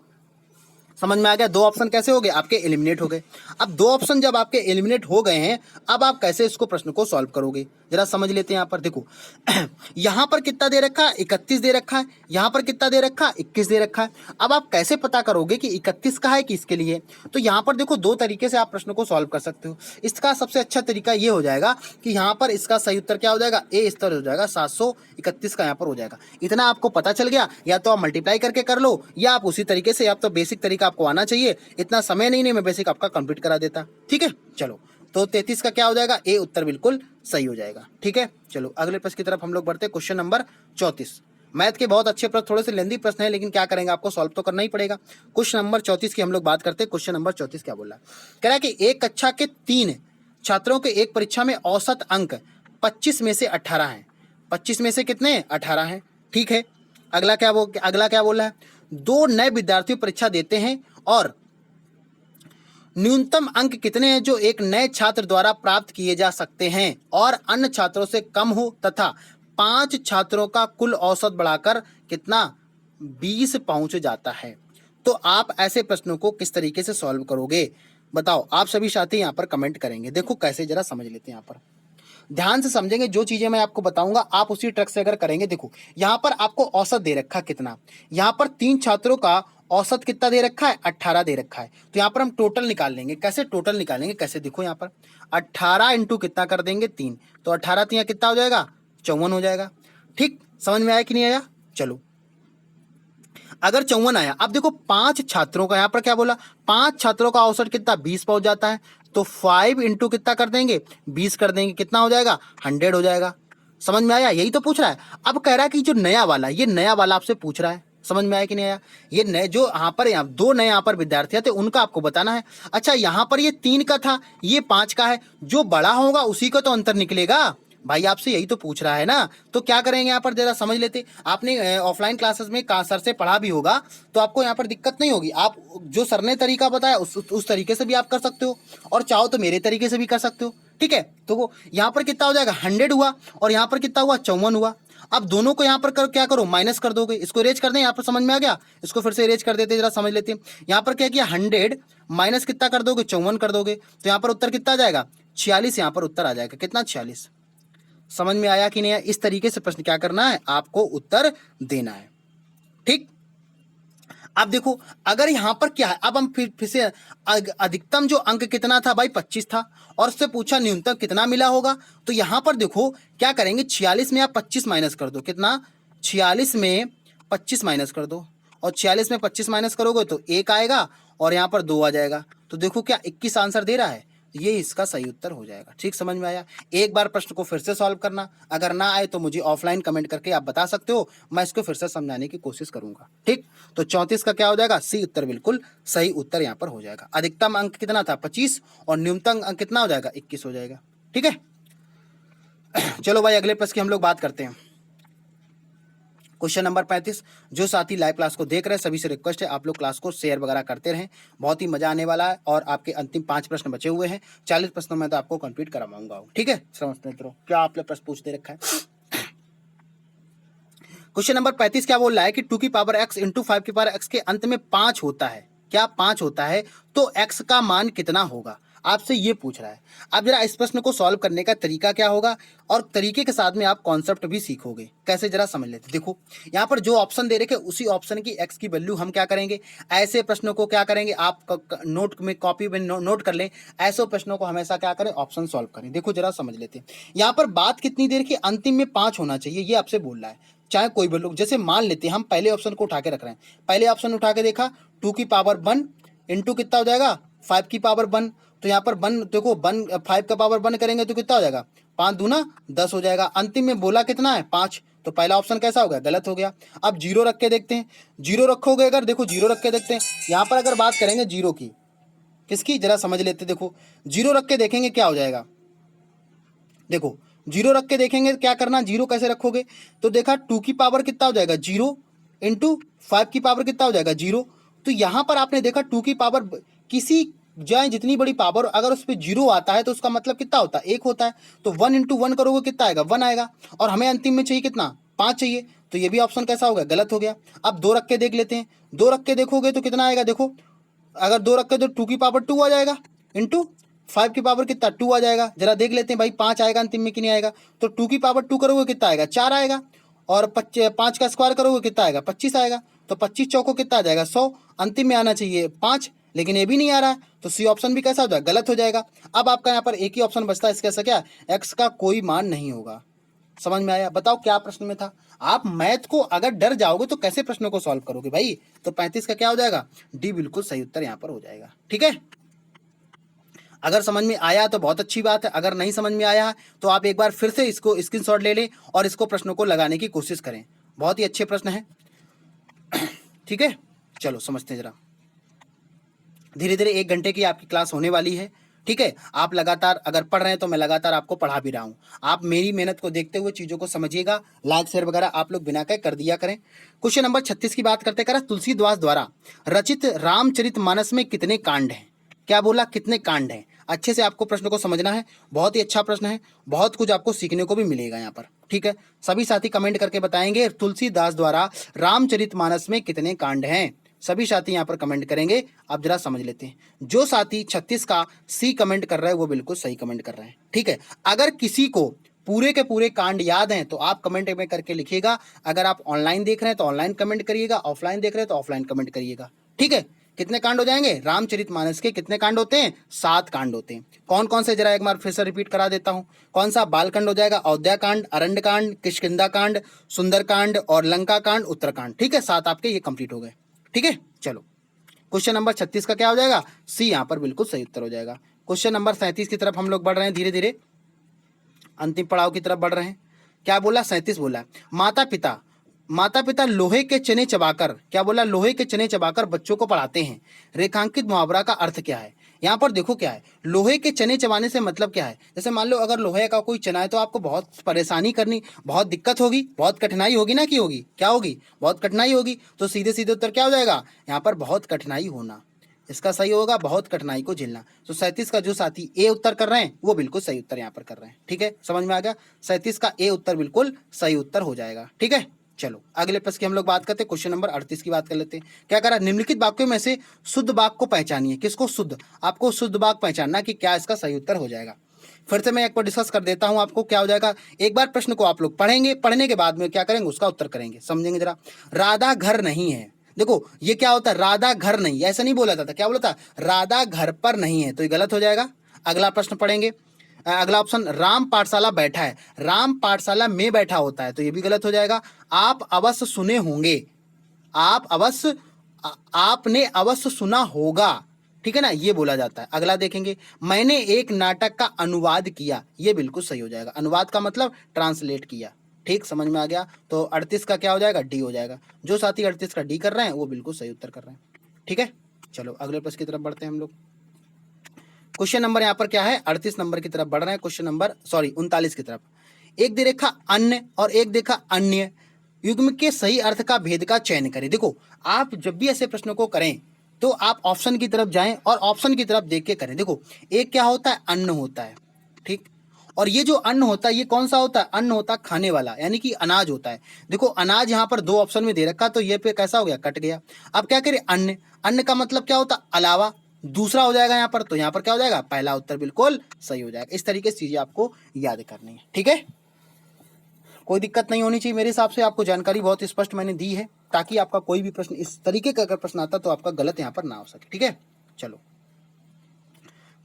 A: समझ में आ गया, 2 ऑप्शन कैसे हो गए आपके एलिमिनेट हो गए। अब 2 ऑप्शन जब आपके एलिमिनेट हो गए हैं, अब आप कैसे इसको प्रश्न को सॉल्व करोगे जरा समझ लेते हैं। यहाँ पर देखो यहाँ पर कितना दे रखा है 31 दे रखा है, यहाँ पर कितना दे रखा है 21 दे रखा है। अब आप कैसे पता करोगे कि 31 का है कि इसके लिए, तो यहाँ पर देखो 2 तरीके से आप प्रश्न को सॉल्व कर सकते हो। इसका सबसे अच्छा तरीका ये हो जाएगा कि यहाँ पर इसका सही उत्तर क्या हो जाएगा, ए इस तरह हो जाएगा 731 का यहाँ पर हो जाएगा। इतना आपको पता चल गया, या तो आप मल्टीप्लाई करके कर लो, या आप उसी तरीके से, आप तो बेसिक तरीका आपको आना चाहिए, इतना समय नहीं मैं बेसिक आपका कंप्लीट करा देता। ठीक है, चलो तो 33 का क्या हो जाएगा, ए उत्तर बिल्कुल सही हो जाएगा। ठीक है, चलो अगले प्रश्न की तरफ हम लोग बढ़ते हैं। क्वेश्चन नंबर 34, मैथ के बहुत अच्छे प्रश्न, थोड़े से लेंदी प्रश्न है, लेकिन क्या करेंगे आपको सॉल्व तो करना ही पड़ेगा। क्वेश्चन नंबर 34 की हम लोग बात करते हैं। क्वेश्चन नंबर 34 क्या बोल रहा है, कह रहा है कि एक कक्षा के 3 छात्रों के एक परीक्षा में औसत अंक 25 में से 18 हैं। 25 में से कितने 18 हैं। ठीक है, अगला क्या बोल रहा है, 2 नए विद्यार्थी परीक्षा देते हैं और न्यूनतम अंक कितने हैं जो एक नए छात्र द्वारा प्राप्त किए जा सकते हैं और अन्य छात्रों से कम हो, तथा 5 छात्रों का कुल औसत बढ़ाकर कितना 20 पहुंच जाता है। तो आप ऐसे प्रश्नों को किस तरीके से सॉल्व करोगे बताओ। आप सभी साथी यहाँ पर कमेंट करेंगे। देखो कैसे जरा समझ लेते हैं, यहाँ पर ध्यान से समझेंगे, जो चीजें मैं आपको बताऊंगा आप उसी ट्रिक से अगर करेंगे। देखो यहाँ पर आपको औसत दे रखा कितना, यहाँ पर 3 छात्रों का औसत कितना दे रखा है 18 दे रखा है। तो यहाँ पर हम टोटल निकाल लेंगे। कैसे टोटल निकालेंगे, कैसे देखो यहाँ पर 18 इंटू कितना कर देंगे 3, तो 18 3 कितना हो जाएगा 54 हो जाएगा। ठीक, समझ में आया कि नहीं आया। चलो अगर 54 आया, अब देखो 5 छात्रों का यहाँ पर क्या बोला, 5 छात्रों का औसत कितना 20 पहुंच जाता है, तो 5 इंटू कितना कर देंगे 20 कर देंगे, कितना हो जाएगा 100 हो जाएगा। समझ में आया, यही तो पूछ रहा है। अब कह रहा है कि जो नया वाला, ये नया वाला आपसे पूछ रहा है। समझ में आया कि नहीं आया, ये नए जो यहाँ पर 2 नए यहाँ पर विद्यार्थी थे उनका आपको बताना है। अच्छा यहाँ पर ये 3 का था, ये 5 का है, जो बड़ा होगा उसी का तो अंतर निकलेगा भाई, आपसे यही तो पूछ रहा है ना। तो क्या करेंगे यहाँ पर जरा समझ लेते। आपने ऑफलाइन क्लासेस में सर से पढ़ा भी होगा तो आपको यहाँ पर दिक्कत नहीं होगी। आप जो सर ने तरीका बताया उस तरीके से भी आप कर सकते हो, और चाहो तो मेरे तरीके से भी कर सकते हो। ठीक है। तो यहाँ पर कितना हो जाएगा 100 हुआ और यहाँ पर कितना हुआ 54 हुआ। अब दोनों को यहाँ पर क्या करो माइनस कर दोगे, इसको इरेज कर दें, यहाँ पर समझ में आ गया, इसको फिर से इरेज कर देते जरा समझ लेते हैं। यहाँ पर क्या किया 100 माइनस कितना कर दोगे 54 कर दोगे, तो यहाँ पर उत्तर कितना आ जाएगा 46, यहाँ पर उत्तर आ जाएगा कितना 46। समझ में आया कि नहीं? इस तरीके से प्रश्न क्या करना है आपको उत्तर देना है, ठीक। अब देखो अगर यहां पर क्या है, अब हम फिर से अधिकतम जो अंक कितना था भाई 25 था और उससे पूछा न्यूनतम कितना मिला होगा, तो यहां पर देखो क्या करेंगे 46 में आप 25 माइनस कर दो, कितना 46 में 25 माइनस कर दो और 46 में 25 माइनस करोगे तो 1 आएगा और यहाँ पर 2 आ जाएगा, तो देखो क्या 21 आंसर दे रहा है, ये इसका सही उत्तर हो जाएगा। ठीक समझ में आया? एक बार प्रश्न को फिर से सॉल्व करना, अगर ना आए तो मुझे ऑफलाइन कमेंट करके आप बता सकते हो, मैं इसको फिर से समझाने की कोशिश करूंगा। ठीक, तो 34 का क्या हो जाएगा सी उत्तर, बिल्कुल सही उत्तर यहाँ पर हो जाएगा। अधिकतम अंक कितना था 25 और न्यूनतम अंक कितना हो जाएगा 21 हो जाएगा। ठीक है, चलो भाई अगले प्रश्न की हम लोग बात करते हैं। Question number 35। जो साथी लाइव क्लास को देख रहे हैं सभी से रिक्वेस्ट है आप लोग क्लास को शेयर वगैरह करते रहें, बहुत ही मजा आने वाला है और आपके अंतिम 5 प्रश्न बचे हुए हैं, 40 प्रश्नों में तो आपको कंप्लीट करवाऊंगा। ठीक है, समझते मित्रों क्या आपने प्रश्न पूछते रखा है। क्वेश्चन नंबर 35 क्या बोल रहा है कि 2 की पावर x इंटू 5 की पावर x के अंत में 5 होता है, क्या 5 होता है तो x का मान कितना होगा, आपसे ये पूछ रहा है। अब जरा इस प्रश्न को सॉल्व करने का तरीका क्या होगा और तरीके के साथ में आप कॉन्सेप्ट भी सीखोगे, कैसे जरा समझ लेते। देखो यहाँ पर जो ऑप्शन दे रखे उसी ऑप्शन की x की वैल्यू हम क्या करेंगे, ऐसे प्रश्नों को क्या करेंगे आप नोट में कॉपी में नोट कर लें, ऐसे प्रश्नों को हमेशा क्या करें ऑप्शन सॉल्व करें। देखो जरा समझ लेते हैं, यहाँ पर बात कितनी देर की, अंतिम में 5 होना चाहिए, ये आपसे बोल रहा है, चाहे कोई भी लोग। जैसे मान लेते हैं हम पहले ऑप्शन को उठा के रख रहे हैं, पहले ऑप्शन उठा के देखा 2 की पावर 1 इंटू कितना हो जाएगा 5 की पावर 1, तो यहाँ पर 1 देखो 1 5 का पावर 1 करेंगे तो कितना हो जाएगा 5 दूना 10 हो जाएगा। अंतिम में बोला कितना है 5, तो पहला ऑप्शन कैसा हो गया गलत हो गया। अब जीरो रख के देखते हैं, जीरो रखोगे अगर, देखो जीरो रख के देखते हैं, यहाँ पर अगर बात करेंगे जीरो की, किसकी जरा समझ लेते। देखो जीरो रख के देखेंगे क्या हो जाएगा, देखो जीरो रख के देखेंगे क्या करना, जीरो कैसे रखोगे, तो देखा 2 की पावर कितना हो जाएगा 0 इंटू 5 की पावर कितना हो जाएगा 0, तो यहां पर आपने देखा 2 की पावर किसी जाए जितनी बड़ी पावर अगर उस पर 0 आता है तो उसका मतलब कितना होता है 1 होता है, तो 1 इंटू 1 करोगे कितना आएगा 1 आएगा, और हमें अंतिम में चाहिए कितना 5 चाहिए, तो ये भी ऑप्शन कैसा हो गया गलत हो गया। अब 2 रख के देख लेते हैं, 2 रख के देखोगे तो कितना आएगा, देखो अगर 2 रख के तो 2 की पावर 2 आ जाएगा इंटू 5 की पावर कितना 2 आ जाएगा, जरा देख लेते हैं भाई 5 आएगा अंतिम में कि नहीं आएगा, तो 2 की पावर 2 करोगे कितना आएगा 4 आएगा, और 5 का स्क्वायर करोगे कितना आएगा 25 आएगा, तो 25 चौको कितना आ जाएगा 100, अंतिम में आना चाहिए 5, लेकिन ये भी नहीं आ रहा है, तो सी ऑप्शन भी कैसा हो जाएगा गलत हो जाएगा। अब आपका यहाँ पर एक ही ऑप्शन बचता है, इसका ऐसा क्या एक्स का कोई मान नहीं होगा। समझ में आया? बताओ क्या प्रश्न में था। आप मैथ को अगर डर जाओगे तो कैसे प्रश्नों को सॉल्व करोगे भाई, तो 35 का क्या हो जाएगा डी, बिल्कुल सही उत्तर यहाँ पर हो जाएगा। ठीक है, अगर समझ में आया तो बहुत अच्छी बात है, अगर नहीं समझ में आया तो आप एक बार फिर से इसको स्क्रीनशॉट ले लें और इसको प्रश्नों को लगाने की कोशिश करें, बहुत ही अच्छे प्रश्न हैं। ठीक है, चलो समझते हैं जरा। धीरे धीरे 1 घंटे की आपकी क्लास होने वाली है। ठीक है, आप लगातार अगर पढ़ रहे हैं तो मैं लगातार आपको पढ़ा भी रहा हूँ, आप मेरी मेहनत को देखते हुए चीज़ों को समझिएगा, लाइक शेयर वगैरह आप लोग बिना कर दिया करें। क्वेश्चन नंबर 36 की बात करते करें, तुलसीदास द्वारा रचित रामचरितमानस में कितने कांड हैं, क्या बोला कितने कांड हैं, अच्छे से आपको प्रश्न को समझना है, बहुत ही अच्छा प्रश्न है, बहुत कुछ आपको सीखने को भी मिलेगा यहाँ पर। ठीक है, सभी साथी कमेंट करके बताएंगे तुलसीदास द्वारा रामचरितमानस में कितने कांड हैं, सभी साथी यहाँ पर कमेंट करेंगे। आप जरा समझ लेते हैं, जो साथी 36 का सी कमेंट कर रहे हैं वो बिल्कुल सही कमेंट कर रहे हैं। ठीक है, अगर किसी को पूरे के पूरे कांड याद हैं तो आप कमेंट में करके लिखिएगा, अगर आप ऑनलाइन देख रहे हैं तो ऑनलाइन कमेंट करिएगा, ऑफलाइन देख रहे हैं तो ऑफलाइन कमेंट करिएगा। ठीक है, कितने कांड हो जाएंगे रामचरितमानस के, कितने कांड होते हैं 7 कांड होते हैं। कौन कौन से जरा एक बार फिर से रिपीट करा देता हूं, कौन सा बालकांड हो जाएगा, अयोध्या कांड, अरण्य कांड, किष्किंधा कांड, सुंदर कांड और लंका कांड, उत्तरकांड। ठीक है, 7 आपके ये कंप्लीट हो गए। ठीक है, चलो क्वेश्चन नंबर 36 का क्या हो जाएगा सी, यहाँ पर बिल्कुल सही उत्तर हो जाएगा। क्वेश्चन नंबर 37 की तरफ हम लोग बढ़ रहे हैं, धीरे धीरे अंतिम पड़ाव की तरफ बढ़ रहे हैं। क्या बोला 37 बोला माता पिता लोहे के चने चबाकर, क्या बोला लोहे के चने चबाकर बच्चों को पढ़ाते हैं, रेखांकित मुहावरा का अर्थ क्या है। यहाँ पर देखो क्या है, लोहे के चने चबाने से मतलब क्या है, जैसे मान लो अगर लोहे का कोई चना है तो आपको बहुत परेशानी करनी, बहुत दिक्कत होगी, बहुत कठिनाई होगी ना, कि होगी क्या होगी बहुत कठिनाई होगी, तो सीधे सीधे उत्तर क्या हो जाएगा यहाँ पर बहुत कठिनाई होना, इसका सही होगा बहुत कठिनाई को झेलना। तो 37 का जो साथी ए उत्तर कर रहे हैं वो बिल्कुल सही उत्तर यहाँ पर कर रहे हैं। ठीक है, समझ में आ गया। 37 का ए उत्तर बिल्कुल सही उत्तर हो जाएगा। ठीक है, चलो अगले प्रश्न की हम लोग बात करते हैं। क्वेश्चन नंबर 38 की बात कर लेते हैं। क्या करा, निम्नलिखित वाक्यों में से शुद्ध वाक्य को पहचानिए। किसको? शुद्ध। आपको शुद्ध वाक्य पहचानना कि क्या इसका सही उत्तर हो जाएगा। फिर से मैं एक बार डिस्कस कर देता हूं आपको क्या हो जाएगा। एक बार प्रश्न को आप लोग पढ़ेंगे, पढ़ने के बाद में क्या करेंगे उसका उत्तर करेंगे। समझेंगे जरा। राधा घर नहीं है, देखो ये क्या होता है, राधा घर नहीं, ऐसा नहीं बोला जाता। क्या बोला था? राधा घर पर नहीं है, तो ये गलत हो जाएगा। अगला प्रश्न पढ़ेंगे। अगला ऑप्शन, राम पाठशाला बैठा है, राम पाठशाला में बैठा होता है, तो ये भी गलत हो जाएगा। आप अवश्य सुने होंगे, आपने अवश्य सुना होगा, ठीक है ना, ये बोला जाता है। अगला देखेंगे, मैंने एक नाटक का अनुवाद किया, ये बिल्कुल सही हो जाएगा। अनुवाद का मतलब ट्रांसलेट किया। ठीक, समझ में आ गया। तो 38 का क्या हो जाएगा? डी हो जाएगा। जो साथी 38 का डी कर रहे हैं वो बिल्कुल सही उत्तर कर रहे हैं। ठीक है, चलो अगले प्रश्न की तरफ बढ़ते हैं हम लोग। क्वेश्चन नंबर यहाँ पर क्या है? 38 नंबर की तरफ बढ़ रहे हैं। क्वेश्चन नंबर 39 की तरफ। एक देखा अन्य और एक देखा अन्य युग्म के सही अर्थ का भेद का चयन करें। देखो आप जब भी ऐसे प्रश्नों को करें तो आप ऑप्शन की तरफ जाएं और ऑप्शन की तरफ देख के करें। देखो एक क्या होता है? अन्न होता है, ठीक। और ये जो अन्न होता है ये कौन सा होता है? अन्न होता है खाने वाला, यानी कि अनाज होता है। देखो अनाज यहाँ पर दो ऑप्शन में दे रखा, तो ये पे कैसा हो गया? कट गया। अब क्या करें? अन्न। अन्न का मतलब क्या होता है? अलावा। दूसरा हो जाएगा यहाँ पर, तो यहाँ पर क्या हो जाएगा? पहला उत्तर बिल्कुल सही हो जाएगा। इस तरीके से चीजें आपको याद करनी है। ठीक है, कोई दिक्कत नहीं होनी चाहिए। मेरे हिसाब से आपको जानकारी बहुत स्पष्ट मैंने दी है, ताकि आपका कोई भी प्रश्न इस तरीके का अगर प्रश्न आता तो आपका गलत यहाँ पर ना हो सके। ठीक है, चलो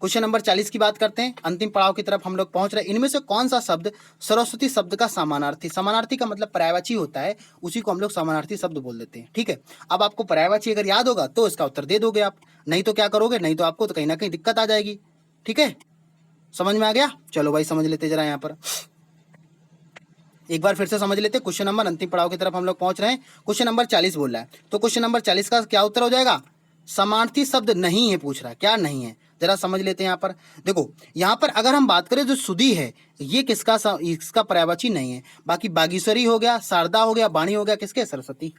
A: क्वेश्चन नंबर 40 की बात करते हैं। अंतिम पड़ाव की तरफ हम लोग पहुंच रहे हैं। इनमें से कौन सा शब्द सरस्वती शब्द का समानार्थी? समानार्थी का मतलब पर्यायवाची होता है, उसी को हम लोग समानार्थी शब्द बोल देते हैं। ठीक है, अब आपको पर्यायवाची अगर याद होगा तो इसका उत्तर दे दोगे आप, नहीं तो क्या करोगे? नहीं तो आपको तो कहीं ना कहीं दिक्कत आ जाएगी। ठीक है, समझ में आ गया। चलो भाई समझ लेते जरा। यहाँ पर एक बार फिर से समझ लेते। क्वेश्चन नंबर अंतिम पड़ाव की तरफ हम लोग पहुंच रहे हैं। क्वेश्चन नंबर 40 बोल रहा है, तो क्वेश्चन नंबर 40 का क्या उत्तर हो जाएगा? समानार्थी शब्द नहीं है पूछ रहा है। क्या नहीं है? जरा समझ लेते हैं। यहाँ पर देखो, यहाँ पर अगर हम बात करें जो सुधी है ये इसका पर्यायवाची नहीं है। बाकी बागीश्वरी हो गया, शारदा हो गया, वाणी हो गया, किसके? सरस्वती।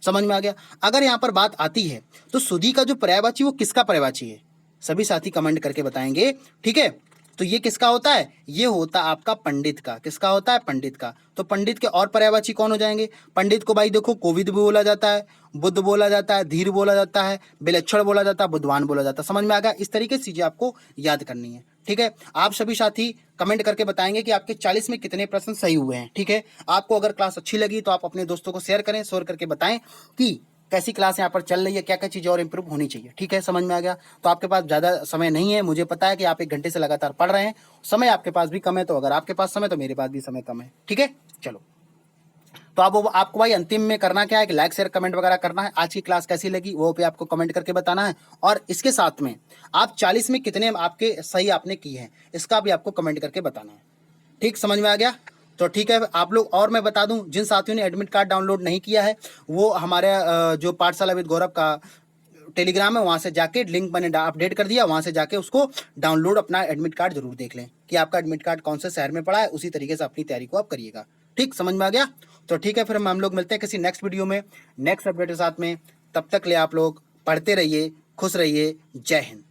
A: समझ में आ गया। अगर यहाँ पर बात आती है तो सुधी का जो पर्यायवाची वो किसका पर्यायवाची है? सभी साथी कमेंट करके बताएंगे। ठीक है, तो ये किसका होता है? ये होता है आपका पंडित का। किसका होता है? पंडित का। तो पंडित के और पर्यायवाची कौन हो जाएंगे? पंडित को भाई देखो कोविद भी बोला जाता है, बुद्ध बोला जाता है, धीर बोला जाता है, विलक्षण बोला जाता है, बुद्धवान बोला जाता है। समझ में आ गया। इस तरीके से चीजें आपको याद करनी है। ठीक है, आप सभी साथी कमेंट करके बताएंगे कि आपके 40 में कितने प्रश्न सही हुए हैं। ठीक है, आपको अगर क्लास अच्छी लगी तो आप अपने दोस्तों को शेयर करें, शेयर करके बताएं कि कैसी क्लास यहाँ पर चल रही है, क्या क्या चीज़ें और इंप्रूव होनी चाहिए। ठीक है, समझ में आ गया। तो आपके पास ज़्यादा समय नहीं है, मुझे पता है कि आप 1 घंटे से लगातार पढ़ रहे हैं, समय आपके पास भी कम है। तो अगर आपके पास समय तो मेरे पास भी समय कम है। ठीक है, चलो तो अब आपको भाई अंतिम में करना क्या है कि लाइक शेयर कमेंट वगैरह करना है। आज की क्लास कैसी लगी वो पे आपको कमेंट करके बताना है, और इसके साथ में आप 40 में कितने आपके सही आपने किए हैं इसका भी आपको कमेंट करके बताना है। ठीक, समझ में आ गया। तो ठीक है आप लोग, और मैं बता दूं जिन साथियों ने एडमिट कार्ड डाउनलोड नहीं किया है वो हमारे जो पाठशाला विद गौरव का टेलीग्राम है वहां से जाके लिंक मैंने अपडेट कर दिया, वहां से जाके उसको डाउनलोड अपना एडमिट कार्ड जरूर देख लें कि आपका एडमिट कार्ड कौन से शहर में पड़ा है, उसी तरीके से अपनी तैयारी को आप करिएगा। ठीक, समझ में आ गया। तो ठीक है, फिर हम लोग मिलते हैं किसी नेक्स्ट वीडियो में नेक्स्ट अपडेट के साथ में। तब तक ले आप लोग पढ़ते रहिए, खुश रहिए। जय हिंद।